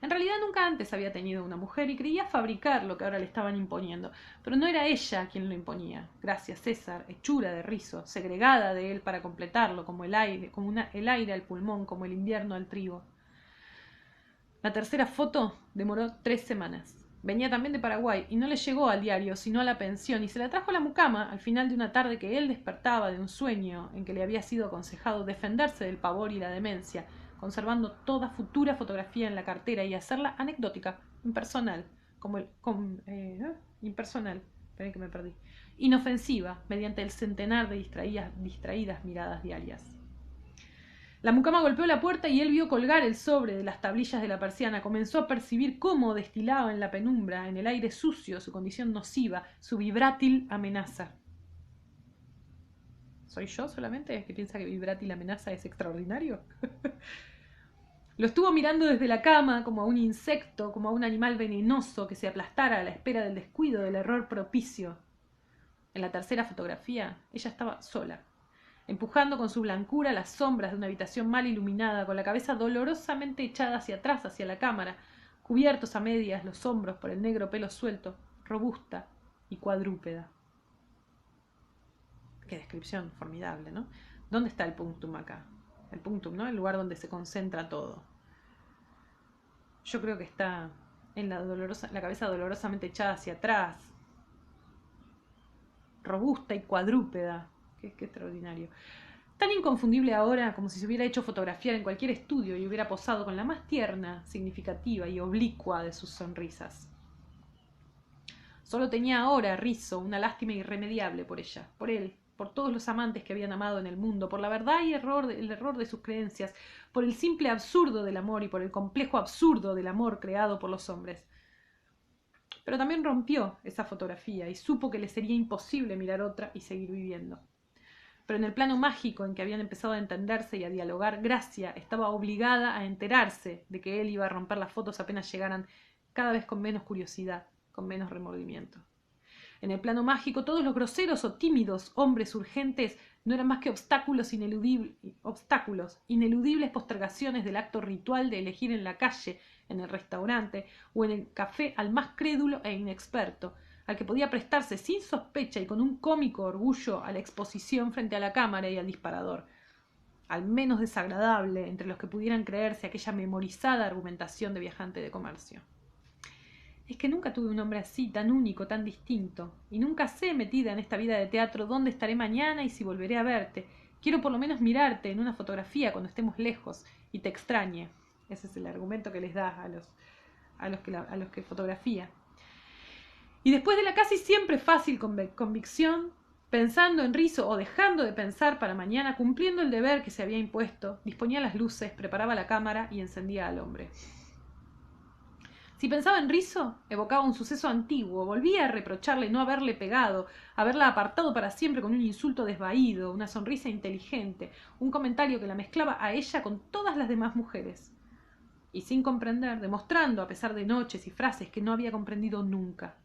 En realidad nunca antes había tenido una mujer y creía fabricar lo que ahora le estaban imponiendo, pero no era ella quien lo imponía. Gracias, César, hechura de Rizzo, segregada de él para completarlo, como el aire al pulmón, como el invierno al trigo. La tercera foto demoró 3 semanas. Venía también de Paraguay y no le llegó al diario, sino a la pensión, y se la trajo a la mucama al final de una tarde que él despertaba de un sueño en que le había sido aconsejado defenderse del pavor y la demencia, conservando toda futura fotografía en la cartera y hacerla anecdótica, impersonal, inofensiva, mediante el centenar de distraídas miradas diarias. La mucama golpeó la puerta y él vio colgar el sobre de las tablillas de la persiana. Comenzó a percibir cómo destilaba en la penumbra, en el aire sucio, su condición nociva, su vibrátil amenaza. ¿Soy yo solamente que piensa que vibrátil amenaza es extraordinario? Lo estuvo mirando desde la cama como a un insecto, como a un animal venenoso que se aplastara a la espera del descuido, del error propicio. En la tercera fotografía, ella estaba sola, empujando con su blancura las sombras de una habitación mal iluminada, con la cabeza dolorosamente echada hacia atrás, hacia la cámara, cubiertos a medias los hombros por el negro pelo suelto, robusta y cuadrúpeda. Qué descripción formidable, ¿no? ¿Dónde está el punctum acá? El punctum, ¿no? El lugar donde se concentra todo. Yo creo que está en la cabeza dolorosamente echada hacia atrás, robusta y cuadrúpeda. Qué extraordinario. Tan inconfundible ahora como si se hubiera hecho fotografiar en cualquier estudio y hubiera posado con la más tierna, significativa y oblicua de sus sonrisas. Solo tenía ahora Rizzo una lástima irremediable por ella, por él, por todos los amantes que habían amado en el mundo, por la verdad y el error de sus creencias, por el simple absurdo del amor y por el complejo absurdo del amor creado por los hombres. Pero también rompió esa fotografía y supo que le sería imposible mirar otra y seguir viviendo. Pero en el plano mágico en que habían empezado a entenderse y a dialogar, Gracia estaba obligada a enterarse de que él iba a romper las fotos apenas llegaran, cada vez con menos curiosidad, con menos remordimiento. En el plano mágico, todos los groseros o tímidos hombres urgentes no eran más que obstáculos ineludibles postergaciones del acto ritual de elegir en la calle, en el restaurante o en el café al más crédulo e inexperto, al que podía prestarse sin sospecha y con un cómico orgullo a la exposición frente a la cámara y al disparador, al menos desagradable entre los que pudieran creerse aquella memorizada argumentación de viajante de comercio. Es que nunca tuve un hombre así, tan único, tan distinto, y nunca sé, metida en esta vida de teatro, dónde estaré mañana y si volveré a verte. Quiero por lo menos mirarte en una fotografía cuando estemos lejos y te extrañe. Ese es el argumento que les da a los que fotografía. Y después de la casi siempre fácil convicción, pensando en Rizzo o dejando de pensar para mañana, cumpliendo el deber que se había impuesto, disponía las luces, preparaba la cámara y encendía al hombre. Si pensaba en Rizzo, evocaba un suceso antiguo, volvía a reprocharle no haberle pegado, haberla apartado para siempre con un insulto desvaído, una sonrisa inteligente, un comentario que la mezclaba a ella con todas las demás mujeres. Y sin comprender, demostrando, a pesar de noches y frases, que no había comprendido nunca.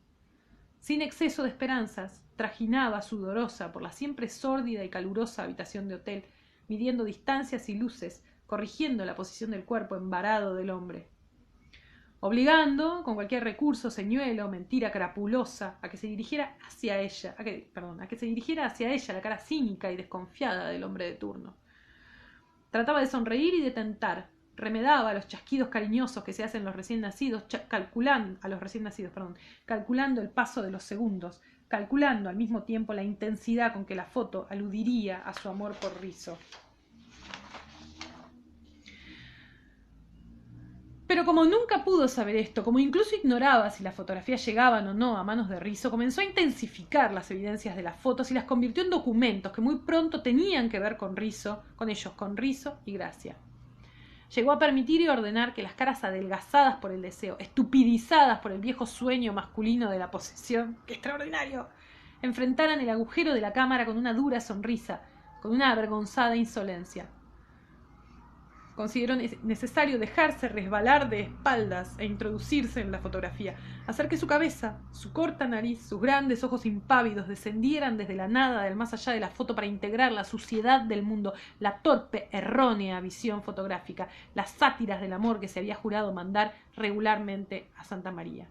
Sin exceso de esperanzas, trajinaba sudorosa por la siempre sórdida y calurosa habitación de hotel, midiendo distancias y luces, corrigiendo la posición del cuerpo embarado del hombre. Obligando, con cualquier recurso, señuelo, mentira crapulosa, a que se dirigiera hacia ella, la cara cínica y desconfiada del hombre de turno. Trataba de sonreír y de tentar, remedaba los chasquidos cariñosos que se hacen los recién nacidos, calculando el paso de los segundos, calculando al mismo tiempo la intensidad con que la foto aludiría a su amor por Rizzo. Pero como nunca pudo saber esto, como incluso ignoraba si las fotografías llegaban o no a manos de Rizzo, comenzó a intensificar las evidencias de las fotos y las convirtió en documentos que muy pronto tenían que ver con Rizzo y Gracia. Llegó a permitir y ordenar que las caras adelgazadas por el deseo, estupidizadas por el viejo sueño masculino de la posesión, ¡qué extraordinario!, enfrentaran el agujero de la cámara con una dura sonrisa, con una avergonzada insolencia. Consideró necesario dejarse resbalar de espaldas e introducirse en la fotografía, hacer que su cabeza, su corta nariz, sus grandes ojos impávidos descendieran desde la nada del más allá de la foto para integrar la suciedad del mundo, la torpe, errónea visión fotográfica, las sátiras del amor que se había jurado mandar regularmente a Santa María.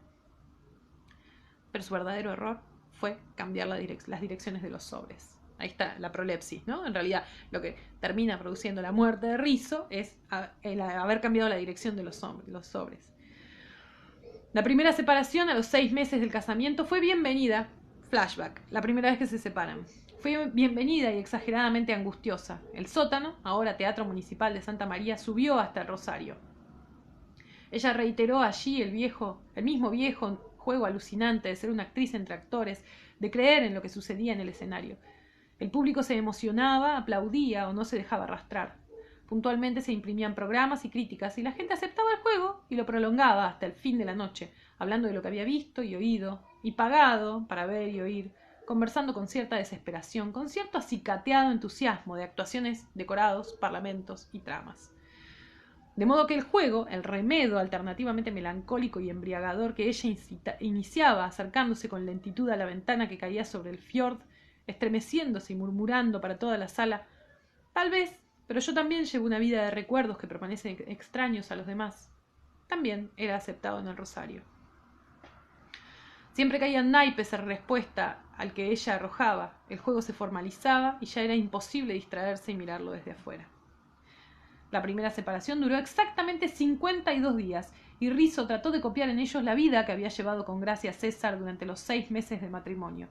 Pero su verdadero error fue cambiar las direcciones de los sobres. Ahí está la prolepsis, ¿no? En realidad, lo que termina produciendo la muerte de Rizzo es el haber cambiado la dirección de los sobres. La primera separación a los 6 meses del casamiento fue bienvenida, flashback, la primera vez que se separan. Fue bienvenida y exageradamente angustiosa. El sótano, ahora Teatro Municipal de Santa María, subió hasta el Rosario. Ella reiteró allí el mismo viejo juego alucinante de ser una actriz entre actores, de creer en lo que sucedía en el escenario. El público se emocionaba, aplaudía o no se dejaba arrastrar. Puntualmente se imprimían programas y críticas y la gente aceptaba el juego y lo prolongaba hasta el fin de la noche, hablando de lo que había visto y oído, y pagado para ver y oír, conversando con cierta desesperación, con cierto acicateado entusiasmo de actuaciones, decorados, parlamentos y tramas. De modo que el juego, el remedo alternativamente melancólico y embriagador que ella iniciaba acercándose con lentitud a la ventana que caía sobre el fiord, estremeciéndose y murmurando para toda la sala, tal vez, pero yo también llevo una vida de recuerdos que permanecen extraños a los demás, también era aceptado en el rosario. Siempre caían naipes en respuesta al que ella arrojaba, el juego se formalizaba y ya era imposible distraerse y mirarlo desde afuera. La primera separación duró exactamente 52 días, y Rizzo trató de copiar en ellos la vida que había llevado con Gracia César durante los 6 meses de matrimonio.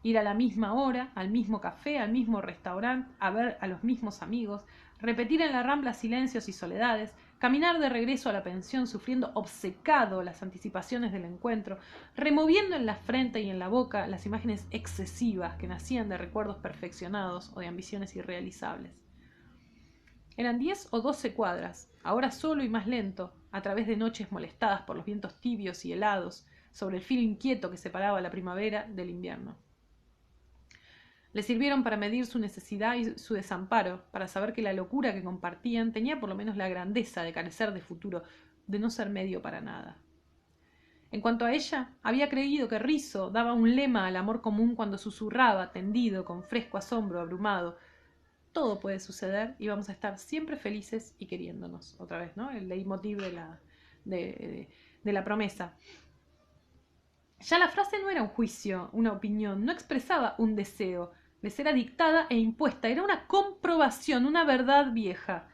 Ir a la misma hora, al mismo café, al mismo restaurante, a ver a los mismos amigos, repetir en la Rambla silencios y soledades, caminar de regreso a la pensión sufriendo obcecado las anticipaciones del encuentro, removiendo en la frente y en la boca las imágenes excesivas que nacían de recuerdos perfeccionados o de ambiciones irrealizables. Eran 10 o 12 cuadras, ahora solo y más lento, a través de noches molestadas por los vientos tibios y helados, sobre el filo inquieto que separaba la primavera del invierno. Le sirvieron para medir su necesidad y su desamparo, para saber que la locura que compartían tenía por lo menos la grandeza de carecer de futuro, de no ser medio para nada. En cuanto a ella, había creído que Rizzo daba un lema al amor común cuando susurraba, tendido, con fresco asombro, abrumado: todo puede suceder y vamos a estar siempre felices y queriéndonos. Otra vez, ¿no? El leitmotiv de la promesa. Ya la frase no era un juicio, una opinión, no expresaba un deseo, les era dictada e impuesta, era una comprobación, una verdad vieja.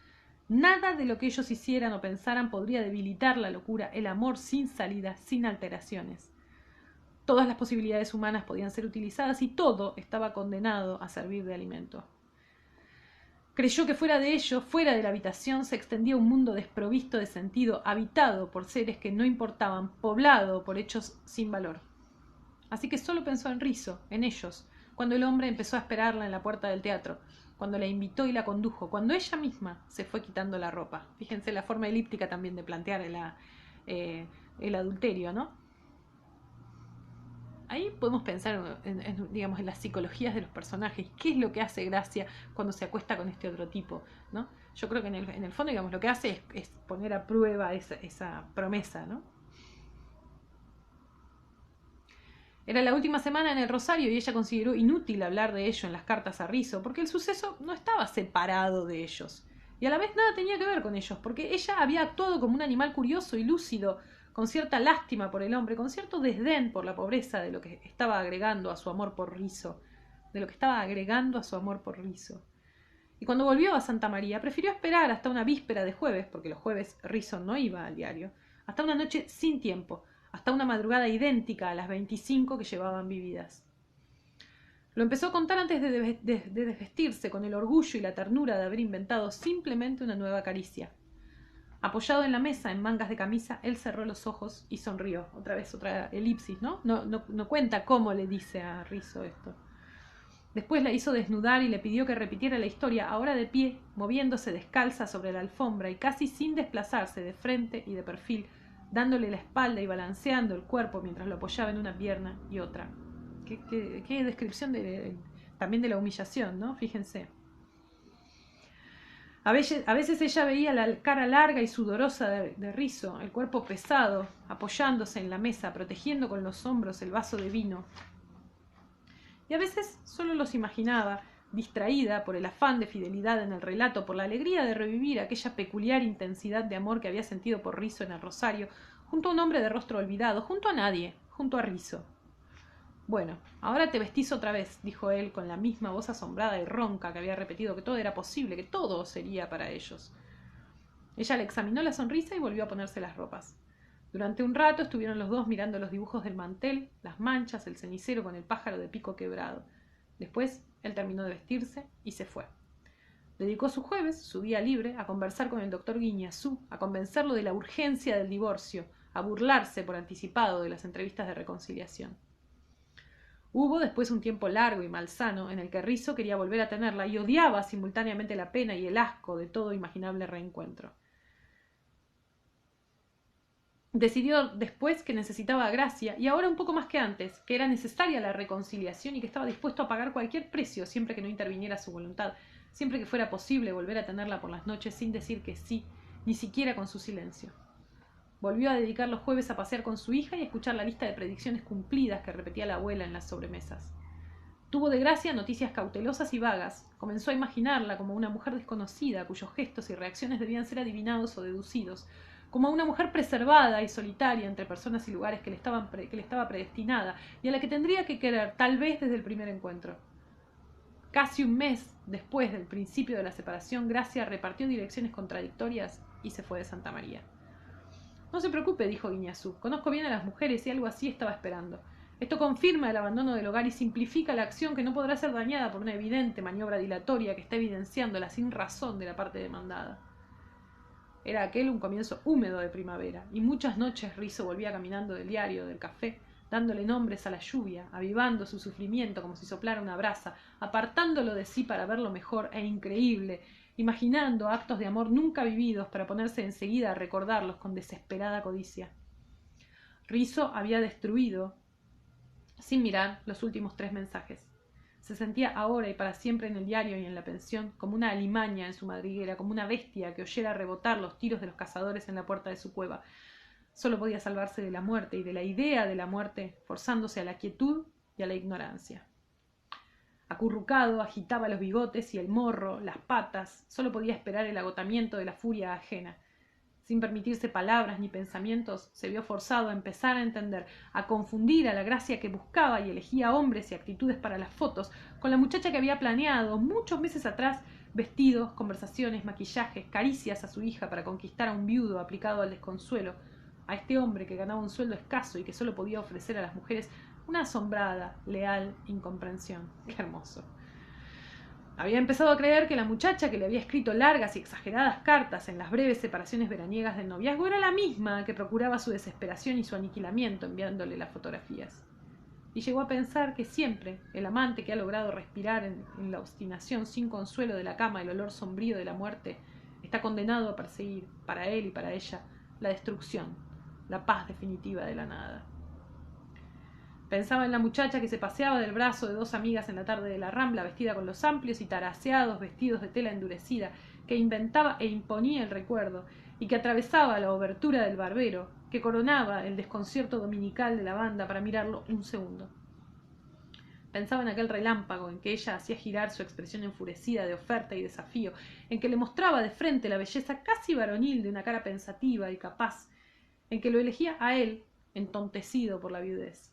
Nada de lo que ellos hicieran o pensaran podría debilitar la locura, el amor sin salida, sin alteraciones. Todas las posibilidades humanas podían ser utilizadas y todo estaba condenado a servir de alimento. Creyó que fuera de ello, fuera de la habitación, se extendía un mundo desprovisto de sentido, habitado por seres que no importaban, poblado por hechos sin valor. Así que solo pensó en Rizzo, en ellos, cuando el hombre empezó a esperarla en la puerta del teatro, cuando la invitó y la condujo, cuando ella misma se fue quitando la ropa. Fíjense la forma elíptica también de plantear el adulterio, ¿no? Ahí podemos pensar digamos, en las psicologías de los personajes. ¿Qué es lo que hace Gracia cuando se acuesta con este otro tipo, ¿no? Yo creo que en el fondo, digamos, lo que hace es poner a prueba esa promesa, ¿no? Era la última semana en el Rosario y ella consideró inútil hablar de ello en las cartas a Rizzo, porque el suceso no estaba separado de ellos. Y a la vez nada tenía que ver con ellos, porque ella había actuado como un animal curioso y lúcido, con cierta lástima por el hombre, con cierto desdén por la pobreza de lo que estaba agregando a su amor por Rizzo, Y cuando volvió a Santa María, prefirió esperar hasta una víspera de jueves, porque los jueves Rizzo no iba al diario, hasta una noche sin tiempo, hasta una madrugada idéntica a las 25 que llevaban vividas. Lo empezó a contar antes de desvestirse, con el orgullo y la ternura de haber inventado simplemente una nueva caricia. Apoyado en la mesa, en mangas de camisa, él cerró los ojos y sonrió. Otra vez, otra elipsis, ¿no? No cuenta cómo le dice a Rizzo esto. Después la hizo desnudar y le pidió que repitiera la historia, ahora de pie, moviéndose descalza sobre la alfombra y casi sin desplazarse, de frente y de perfil, dándole la espalda y balanceando el cuerpo mientras lo apoyaba en una pierna y otra. Qué descripción también de la humillación, ¿no? Fíjense. A veces ella veía la cara larga y sudorosa de Rizzo, el cuerpo pesado, apoyándose en la mesa, protegiendo con los hombros el vaso de vino. Y a veces solo los imaginaba, distraída por el afán de fidelidad en el relato, por la alegría de revivir aquella peculiar intensidad de amor que había sentido por Rizzo en el Rosario, junto a un hombre de rostro olvidado, junto a nadie, junto a Rizzo. Bueno, ahora te vestís otra vez, dijo él con la misma voz asombrada y ronca que había repetido que todo era posible, que todo sería para ellos. Ella le examinó la sonrisa y volvió a ponerse las ropas. Durante un rato estuvieron los dos mirando los dibujos del mantel, las manchas, el cenicero con el pájaro de pico quebrado. Después él terminó de vestirse y se fue. Dedicó su jueves, su día libre, a conversar con el doctor Guiñazú, a convencerlo de la urgencia del divorcio, a burlarse por anticipado de las entrevistas de reconciliación. Hubo después un tiempo largo y malsano en el que Rizzo quería volver a tenerla y odiaba simultáneamente la pena y el asco de todo imaginable reencuentro. Decidió después que necesitaba a Gracia, y ahora un poco más que antes, que era necesaria la reconciliación y que estaba dispuesto a pagar cualquier precio siempre que no interviniera su voluntad, siempre que fuera posible volver a tenerla por las noches sin decir que sí, ni siquiera con su silencio. Volvió a dedicar los jueves a pasear con su hija y a escuchar la lista de predicciones cumplidas que repetía la abuela en las sobremesas. Tuvo de gracia noticias cautelosas y vagas. Comenzó a imaginarla como una mujer desconocida, cuyos gestos y reacciones debían ser adivinados o deducidos, como una mujer preservada y solitaria entre personas y lugares que le estaba predestinada y a la que tendría que querer, tal vez desde el primer encuentro. Casi un mes después del principio de la separación, Gracia repartió direcciones contradictorias y se fue de Santa María. No se preocupe, dijo Guiñazú, conozco bien a las mujeres y algo así estaba esperando. Esto confirma el abandono del hogar y simplifica la acción que no podrá ser dañada por una evidente maniobra dilatoria que está evidenciando la sinrazón de la parte demandada. Era aquel un comienzo húmedo de primavera, y muchas noches Rizzo volvía caminando del diario, del café, dándole nombres a la lluvia, avivando su sufrimiento como si soplara una brasa, apartándolo de sí para verlo mejor e increíble, imaginando actos de amor nunca vividos para ponerse enseguida a recordarlos con desesperada codicia. Rizzo había destruido, sin mirar, los últimos 3 mensajes. Se sentía ahora y para siempre en el diario y en la pensión, como una alimaña en su madriguera, como una bestia que oyera rebotar los tiros de los cazadores en la puerta de su cueva. Solo podía salvarse de la muerte y de la idea de la muerte, forzándose a la quietud y a la ignorancia. Acurrucado, agitaba los bigotes y el morro, las patas, solo podía esperar el agotamiento de la furia ajena. Sin permitirse palabras ni pensamientos, se vio forzado a empezar a entender, a confundir a la Gracia que buscaba y elegía hombres y actitudes para las fotos, con la muchacha que había planeado muchos meses atrás vestidos, conversaciones, maquillajes, caricias a su hija para conquistar a un viudo aplicado al desconsuelo, a este hombre que ganaba un sueldo escaso y que solo podía ofrecer a las mujeres una asombrada, leal incomprensión. ¡Qué hermoso! Había empezado a creer que la muchacha que le había escrito largas y exageradas cartas en las breves separaciones veraniegas del noviazgo era la misma que procuraba su desesperación y su aniquilamiento enviándole las fotografías. Y llegó a pensar que siempre el amante que ha logrado respirar en la obstinación sin consuelo de la cama el olor sombrío de la muerte está condenado a perseguir, para él y para ella, la destrucción, la paz definitiva de la nada. Pensaba en la muchacha que se paseaba del brazo de 2 amigas en la tarde de la Rambla, vestida con los amplios y taraseados vestidos de tela endurecida, que inventaba e imponía el recuerdo, y que atravesaba la obertura del barbero, que coronaba el desconcierto dominical de la banda para mirarlo un segundo. Pensaba en aquel relámpago en que ella hacía girar su expresión enfurecida de oferta y desafío, en que le mostraba de frente la belleza casi varonil de una cara pensativa y capaz, en que lo elegía a él, entontecido por la viudez.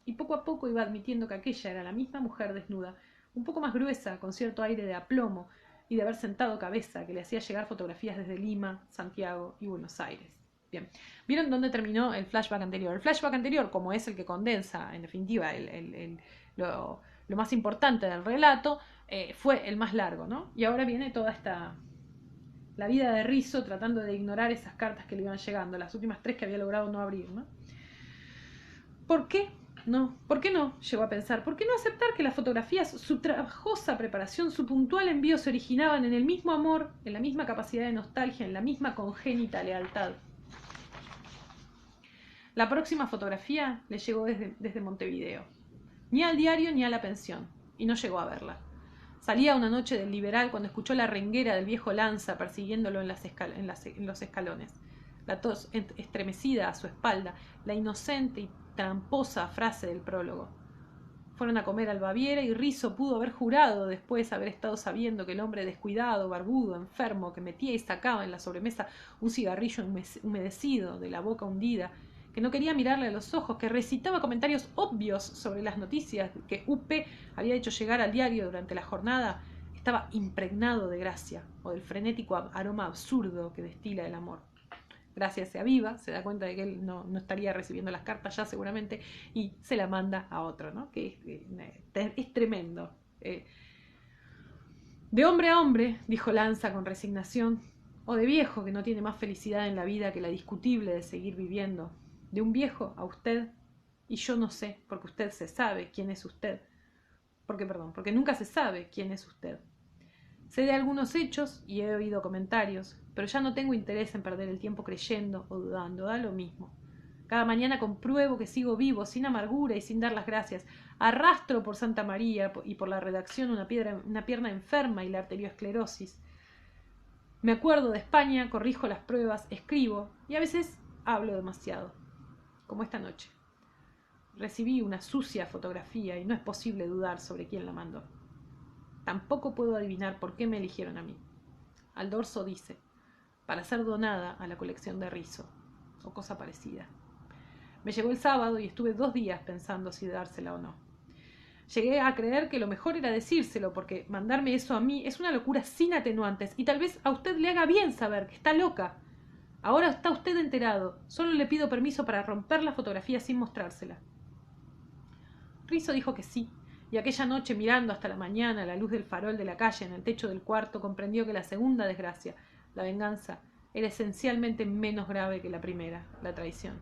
Y poco a poco iba admitiendo que aquella era la misma mujer desnuda, un poco más gruesa, con cierto aire de aplomo y de haber sentado cabeza, que le hacía llegar fotografías desde Lima, Santiago y Buenos Aires. Bien, ¿vieron dónde terminó el flashback anterior? El flashback anterior, como es el que condensa, en definitiva, lo más importante del relato, fue el más largo, ¿no? Y ahora viene toda la vida de Rizzo tratando de ignorar esas cartas que le iban llegando, las últimas 3 que había logrado no abrir, ¿no? ¿Por qué? No, ¿por qué no? Llegó a pensar. ¿Por qué no aceptar que las fotografías, su trabajosa preparación, su puntual envío se originaban en el mismo amor, en la misma capacidad de nostalgia, en la misma congénita lealtad? La próxima fotografía le llegó desde Montevideo. Ni al diario ni a la pensión, y no llegó a verla. Salía una noche del Liberal cuando escuchó la renguera del viejo Lanza persiguiéndolo en los escalones. La tos estremecida a su espalda, la inocente y tramposa frase del prólogo. Fueron a comer al Baviera y Rizzo pudo haber jurado, después haber estado sabiendo que el hombre descuidado, barbudo, enfermo, que metía y sacaba en la sobremesa un cigarrillo humedecido, de la boca hundida, que no quería mirarle a los ojos, que recitaba comentarios obvios sobre las noticias que UP había hecho llegar al diario durante la jornada, estaba impregnado de gracia, o del frenético aroma absurdo que destila el amor. Gracia se aviva, se da cuenta de que él no estaría recibiendo las cartas ya seguramente y se la manda a otro, ¿no? Que es tremendo. De hombre a hombre, dijo Lanza con resignación, o de viejo que no tiene más felicidad en la vida que la discutible de seguir viviendo. De un viejo a usted, y yo no sé, porque usted se sabe quién es usted. Porque nunca se sabe quién es usted. Sé de algunos hechos y he oído comentarios, pero ya no tengo interés en perder el tiempo creyendo o dudando, da lo mismo. Cada mañana compruebo que sigo vivo, sin amargura y sin dar las gracias. Arrastro por Santa María y por la redacción una pierna enferma y la arteriosclerosis. Me acuerdo de España, corrijo las pruebas, escribo y a veces hablo demasiado, como esta noche. Recibí una sucia fotografía y no es posible dudar sobre quién la mandó. Tampoco puedo adivinar por qué me eligieron a mí. Al dorso dice, para ser donada a la colección de Rizzo, o cosa parecida. Me llegó el sábado y estuve 2 días pensando si dársela o no. Llegué a creer que lo mejor era decírselo, porque mandarme eso a mí es una locura sin atenuantes, y tal vez a usted le haga bien saber que está loca. Ahora está usted enterado, solo le pido permiso para romper la fotografía sin mostrársela. Rizzo dijo que sí, y aquella noche, mirando hasta la mañana a la luz del farol de la calle en el techo del cuarto, comprendió que la segunda desgracia, la venganza, era esencialmente menos grave que la primera, la traición,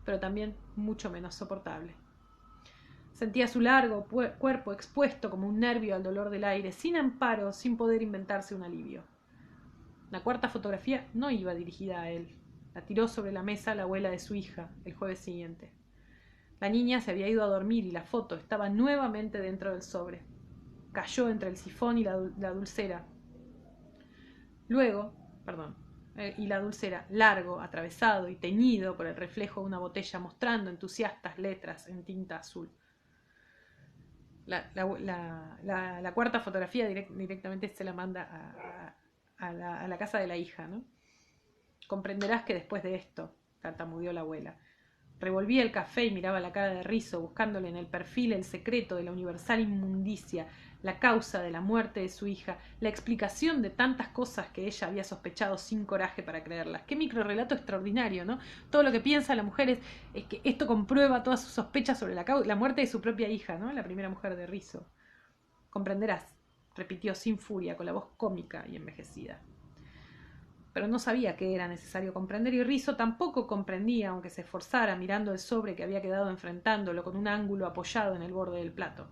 pero también mucho menos soportable. Sentía su largo cuerpo expuesto como un nervio al dolor del aire, sin amparo, sin poder inventarse un alivio. La cuarta fotografía no iba dirigida a él. La tiró sobre la mesa la abuela de su hija el jueves siguiente. La niña se había ido a dormir y la foto estaba nuevamente dentro del sobre. Cayó entre el sifón y la dulcera. Y la dulcera, largo, atravesado y teñido por el reflejo de una botella, mostrando entusiastas letras en tinta azul. La cuarta fotografía directamente se la manda a la casa de la hija, ¿no? Comprenderás que después de esto, tartamudeó la abuela. Revolvía el café y miraba la cara de Rizzo, buscándole en el perfil el secreto de la universal inmundicia, la causa de la muerte de su hija, la explicación de tantas cosas que ella había sospechado sin coraje para creerlas. Qué microrrelato extraordinario, ¿no? Todo lo que piensa la mujer es que esto comprueba todas sus sospechas sobre la muerte de su propia hija, ¿no? La primera mujer de Rizzo. Comprenderás, repitió sin furia, con la voz cómica y envejecida. Pero no sabía que era necesario comprender, y Rizzo tampoco comprendía, aunque se esforzara mirando el sobre que había quedado enfrentándolo con un ángulo apoyado en el borde del plato.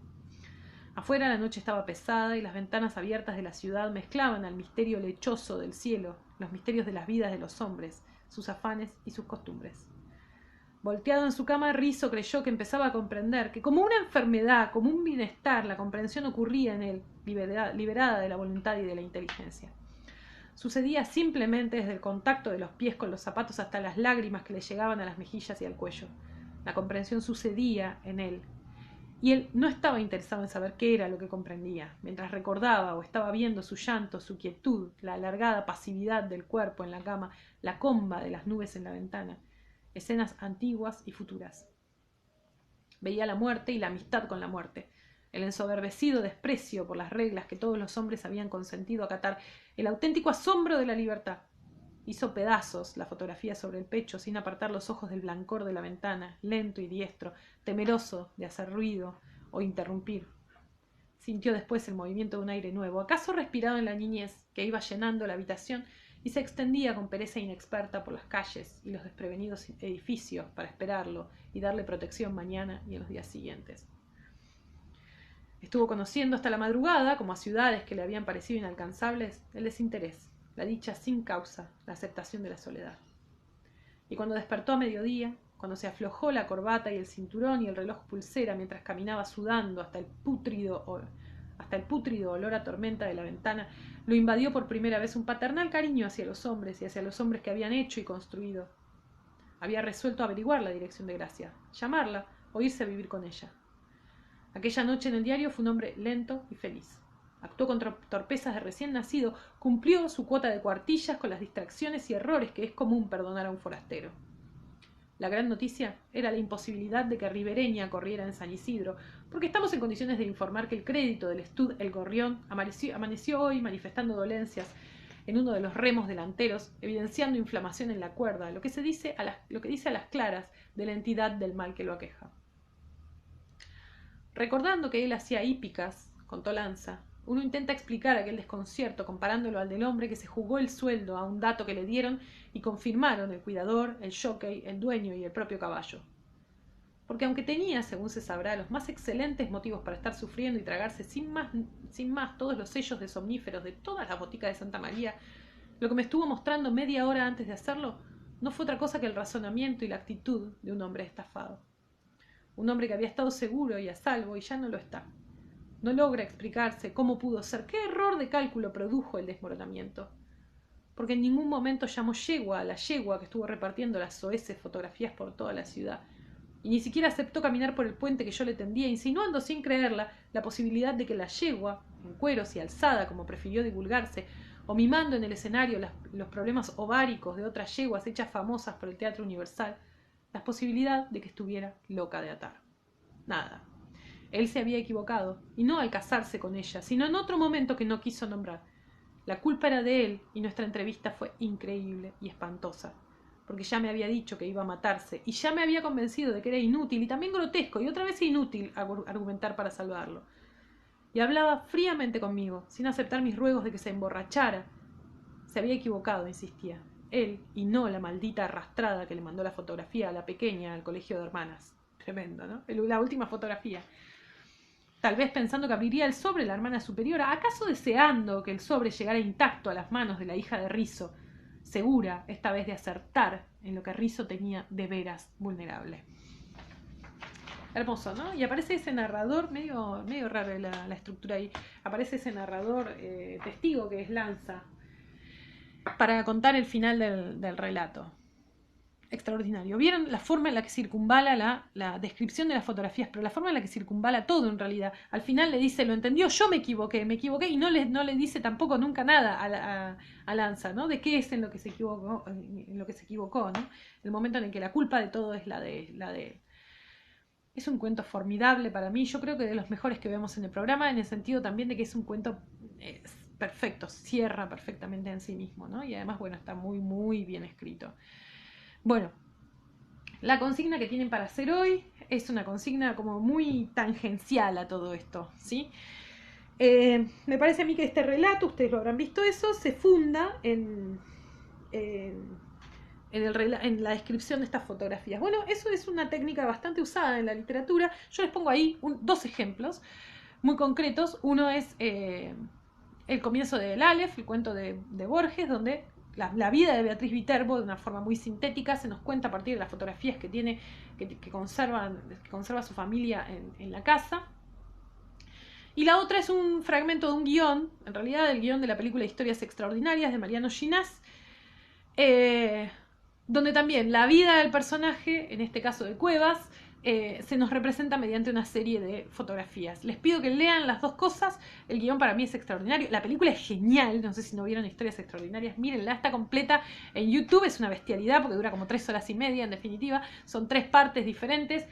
Afuera la noche estaba pesada y las ventanas abiertas de la ciudad mezclaban al misterio lechoso del cielo, los misterios de las vidas de los hombres, sus afanes y sus costumbres. Volteado en su cama, Rizzo creyó que empezaba a comprender que como una enfermedad, como un bienestar, la comprensión ocurría en él, liberada de la voluntad y de la inteligencia. Sucedía simplemente desde el contacto de los pies con los zapatos hasta las lágrimas que le llegaban a las mejillas y al cuello. La comprensión sucedía en él, y él no estaba interesado en saber qué era lo que comprendía, mientras recordaba o estaba viendo su llanto, su quietud, la alargada pasividad del cuerpo en la cama, la comba de las nubes en la ventana, escenas antiguas y futuras. Veía la muerte y la amistad con la muerte, el ensoberbecido desprecio por las reglas que todos los hombres habían consentido acatar, el auténtico asombro de la libertad. Hizo pedazos la fotografía sobre el pecho sin apartar los ojos del blancor de la ventana, lento y diestro, temeroso de hacer ruido o interrumpir. Sintió después el movimiento de un aire nuevo, acaso respirado en la niñez, que iba llenando la habitación y se extendía con pereza inexperta por las calles y los desprevenidos edificios para esperarlo y darle protección mañana y en los días siguientes. Estuvo conociendo hasta la madrugada, como a ciudades que le habían parecido inalcanzables, el desinterés, la dicha sin causa, la aceptación de la soledad. Y cuando despertó a mediodía, cuando se aflojó la corbata y el cinturón y el reloj pulsera mientras caminaba sudando hasta el pútrido olor a tormenta de la ventana, lo invadió por primera vez un paternal cariño hacia los hombres y hacia los hombres que habían hecho y construido. Había resuelto averiguar la dirección de Gracia, llamarla o irse a vivir con ella. Aquella noche en el diario fue un hombre lento y feliz. Actuó con torpezas de recién nacido, cumplió su cuota de cuartillas con las distracciones y errores que es común perdonar a un forastero. La gran noticia era la imposibilidad de que Ribereña corriera en San Isidro, porque estamos en condiciones de informar que el crédito del Estud El Gorrión amaneció hoy manifestando dolencias en uno de los remos delanteros, evidenciando inflamación en la cuerda, lo que dice a las claras de la entidad del mal que lo aqueja. Recordando que él hacía hípicas, contó Lanza, uno intenta explicar aquel desconcierto comparándolo al del hombre que se jugó el sueldo a un dato que le dieron y confirmaron el cuidador, el jockey, el dueño y el propio caballo. Porque aunque tenía, según se sabrá, los más excelentes motivos para estar sufriendo y tragarse sin más todos los sellos de somníferos de todas las boticas de Santa María, lo que me estuvo mostrando media hora antes de hacerlo no fue otra cosa que el razonamiento y la actitud de un hombre estafado. Un hombre que había estado seguro y a salvo y ya no lo está. No logra explicarse cómo pudo ser, qué error de cálculo produjo el desmoronamiento. porque en ningún momento llamó yegua a la yegua que estuvo repartiendo las soeces fotografías por toda la ciudad. Y ni siquiera aceptó caminar por el puente que yo le tendía, insinuando sin creerla la posibilidad de que la yegua, en cueros y alzada como prefirió divulgarse, o mimando en el escenario los problemas ováricos de otras yeguas hechas famosas por el Teatro Universal, la posibilidad de que estuviera loca de atar. Nada. Él se había equivocado, y no al casarse con ella, sino en otro momento que no quiso nombrar. La culpa era de él, y nuestra entrevista fue increíble y espantosa, porque ya me había dicho que iba a matarse, y ya me había convencido de que era inútil, y también grotesco, y otra vez inútil argumentar para salvarlo. Y hablaba fríamente conmigo, sin aceptar mis ruegos de que se emborrachara. Se había equivocado, insistía. Él, y no la maldita arrastrada que le mandó la fotografía a la pequeña al colegio de hermanas. Tremendo, ¿no? La última fotografía. Tal vez pensando que abriría el sobre la hermana superiora, acaso deseando que el sobre llegara intacto a las manos de la hija de Rizzo, segura esta vez de acertar en lo que Rizzo tenía de veras vulnerable. Hermoso, ¿no? Y aparece ese narrador, medio raro la estructura ahí, aparece ese narrador testigo que es Lanza, para contar el final del relato. Extraordinario. ¿Vieron la forma en la que circunvala la descripción de las fotografías? Pero la forma en la que circunvala todo en realidad. Al final le dice, lo entendió, yo me equivoqué, y no le dice tampoco nunca nada a Lanza, ¿no? De qué es en lo que se equivocó, ¿no? El momento en el que la culpa de todo es la de él. Es un cuento formidable para mí, yo creo que de los mejores que vemos en el programa, en el sentido también de que es un cuento perfecto, cierra perfectamente en sí mismo, ¿no? Y además, bueno, está muy, muy bien escrito. Bueno, la consigna que tienen para hacer hoy es una consigna como muy tangencial a todo esto, ¿sí? Me parece a mí que este relato, ustedes lo habrán visto eso, se funda en la descripción de estas fotografías. Bueno, eso es una técnica bastante usada en la literatura. Yo les pongo ahí dos ejemplos muy concretos. Uno es el comienzo del Aleph, el cuento de Borges, donde la vida de Beatriz Viterbo, de una forma muy sintética, se nos cuenta a partir de las fotografías que tiene, que conserva su familia en la casa. Y la otra es un fragmento de un guión, en realidad el guión de la película Historias Extraordinarias de Mariano Ginás, donde también la vida del personaje, en este caso de Cuevas, se nos representa mediante una serie de fotografías. Les pido que lean las dos cosas. El guión para mí es extraordinario. La película es genial. No sé si no vieron Historias Extraordinarias. Mírenla, está completa en YouTube. Es una bestialidad porque dura como 3 horas y media en definitiva. Son 3 partes diferentes.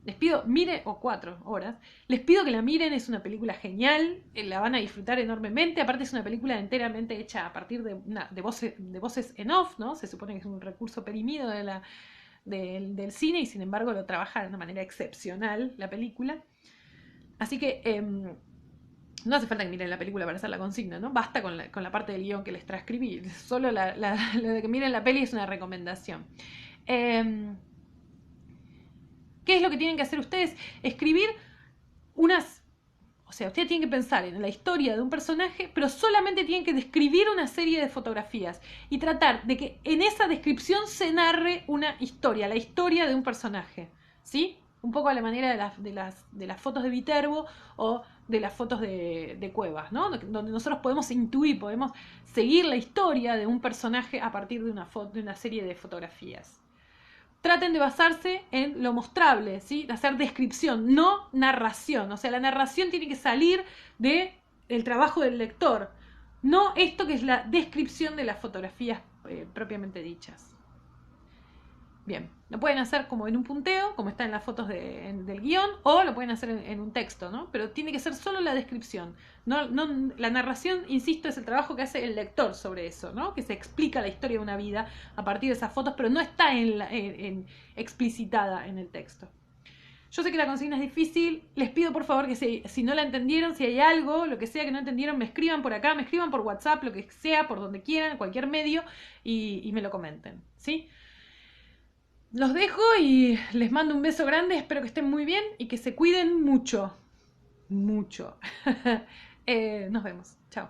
Les pido, o 4 horas. Les pido que la miren, es una película genial. La van a disfrutar enormemente. Aparte es una película enteramente hecha a partir de voces en off, ¿no? Se supone que es un recurso perimido del cine y sin embargo lo trabaja de una manera excepcional la película. Así que no hace falta que miren la película para hacer la consigna, ¿no? Basta con la parte del guión que les transcribí. Solo lo de que miren la peli es una recomendación. ¿Qué es lo que tienen que hacer ustedes? Escribir ustedes tienen que pensar en la historia de un personaje, pero solamente tienen que describir una serie de fotografías y tratar de que en esa descripción se narre una historia, la historia de un personaje, ¿sí? Un poco a la manera de las fotos de Viterbo o de las fotos de Cuevas, ¿no? Donde nosotros podemos intuir, podemos seguir la historia de un personaje a partir de una serie de fotografías. Traten de basarse en lo mostrable, ¿sí? De hacer descripción, no narración. O sea, la narración tiene que salir del trabajo del lector, no esto que es la descripción de las fotografías propiamente dichas. Bien, lo pueden hacer como en un punteo, como está en las fotos del guión, o lo pueden hacer en un texto, ¿no? Pero tiene que ser solo la descripción. No, la narración, insisto, es el trabajo que hace el lector sobre eso, ¿no? Que se explica la historia de una vida a partir de esas fotos, pero no está explicitada en el texto. Yo sé que la consigna es difícil, les pido por favor que si no la entendieron, si hay algo, lo que sea que no entendieron, me escriban por acá, me escriban por WhatsApp, lo que sea, por donde quieran, cualquier medio, y me lo comenten, ¿sí? Los dejo y les mando un beso grande, espero que estén muy bien y que se cuiden mucho, mucho. Nos vemos, chao.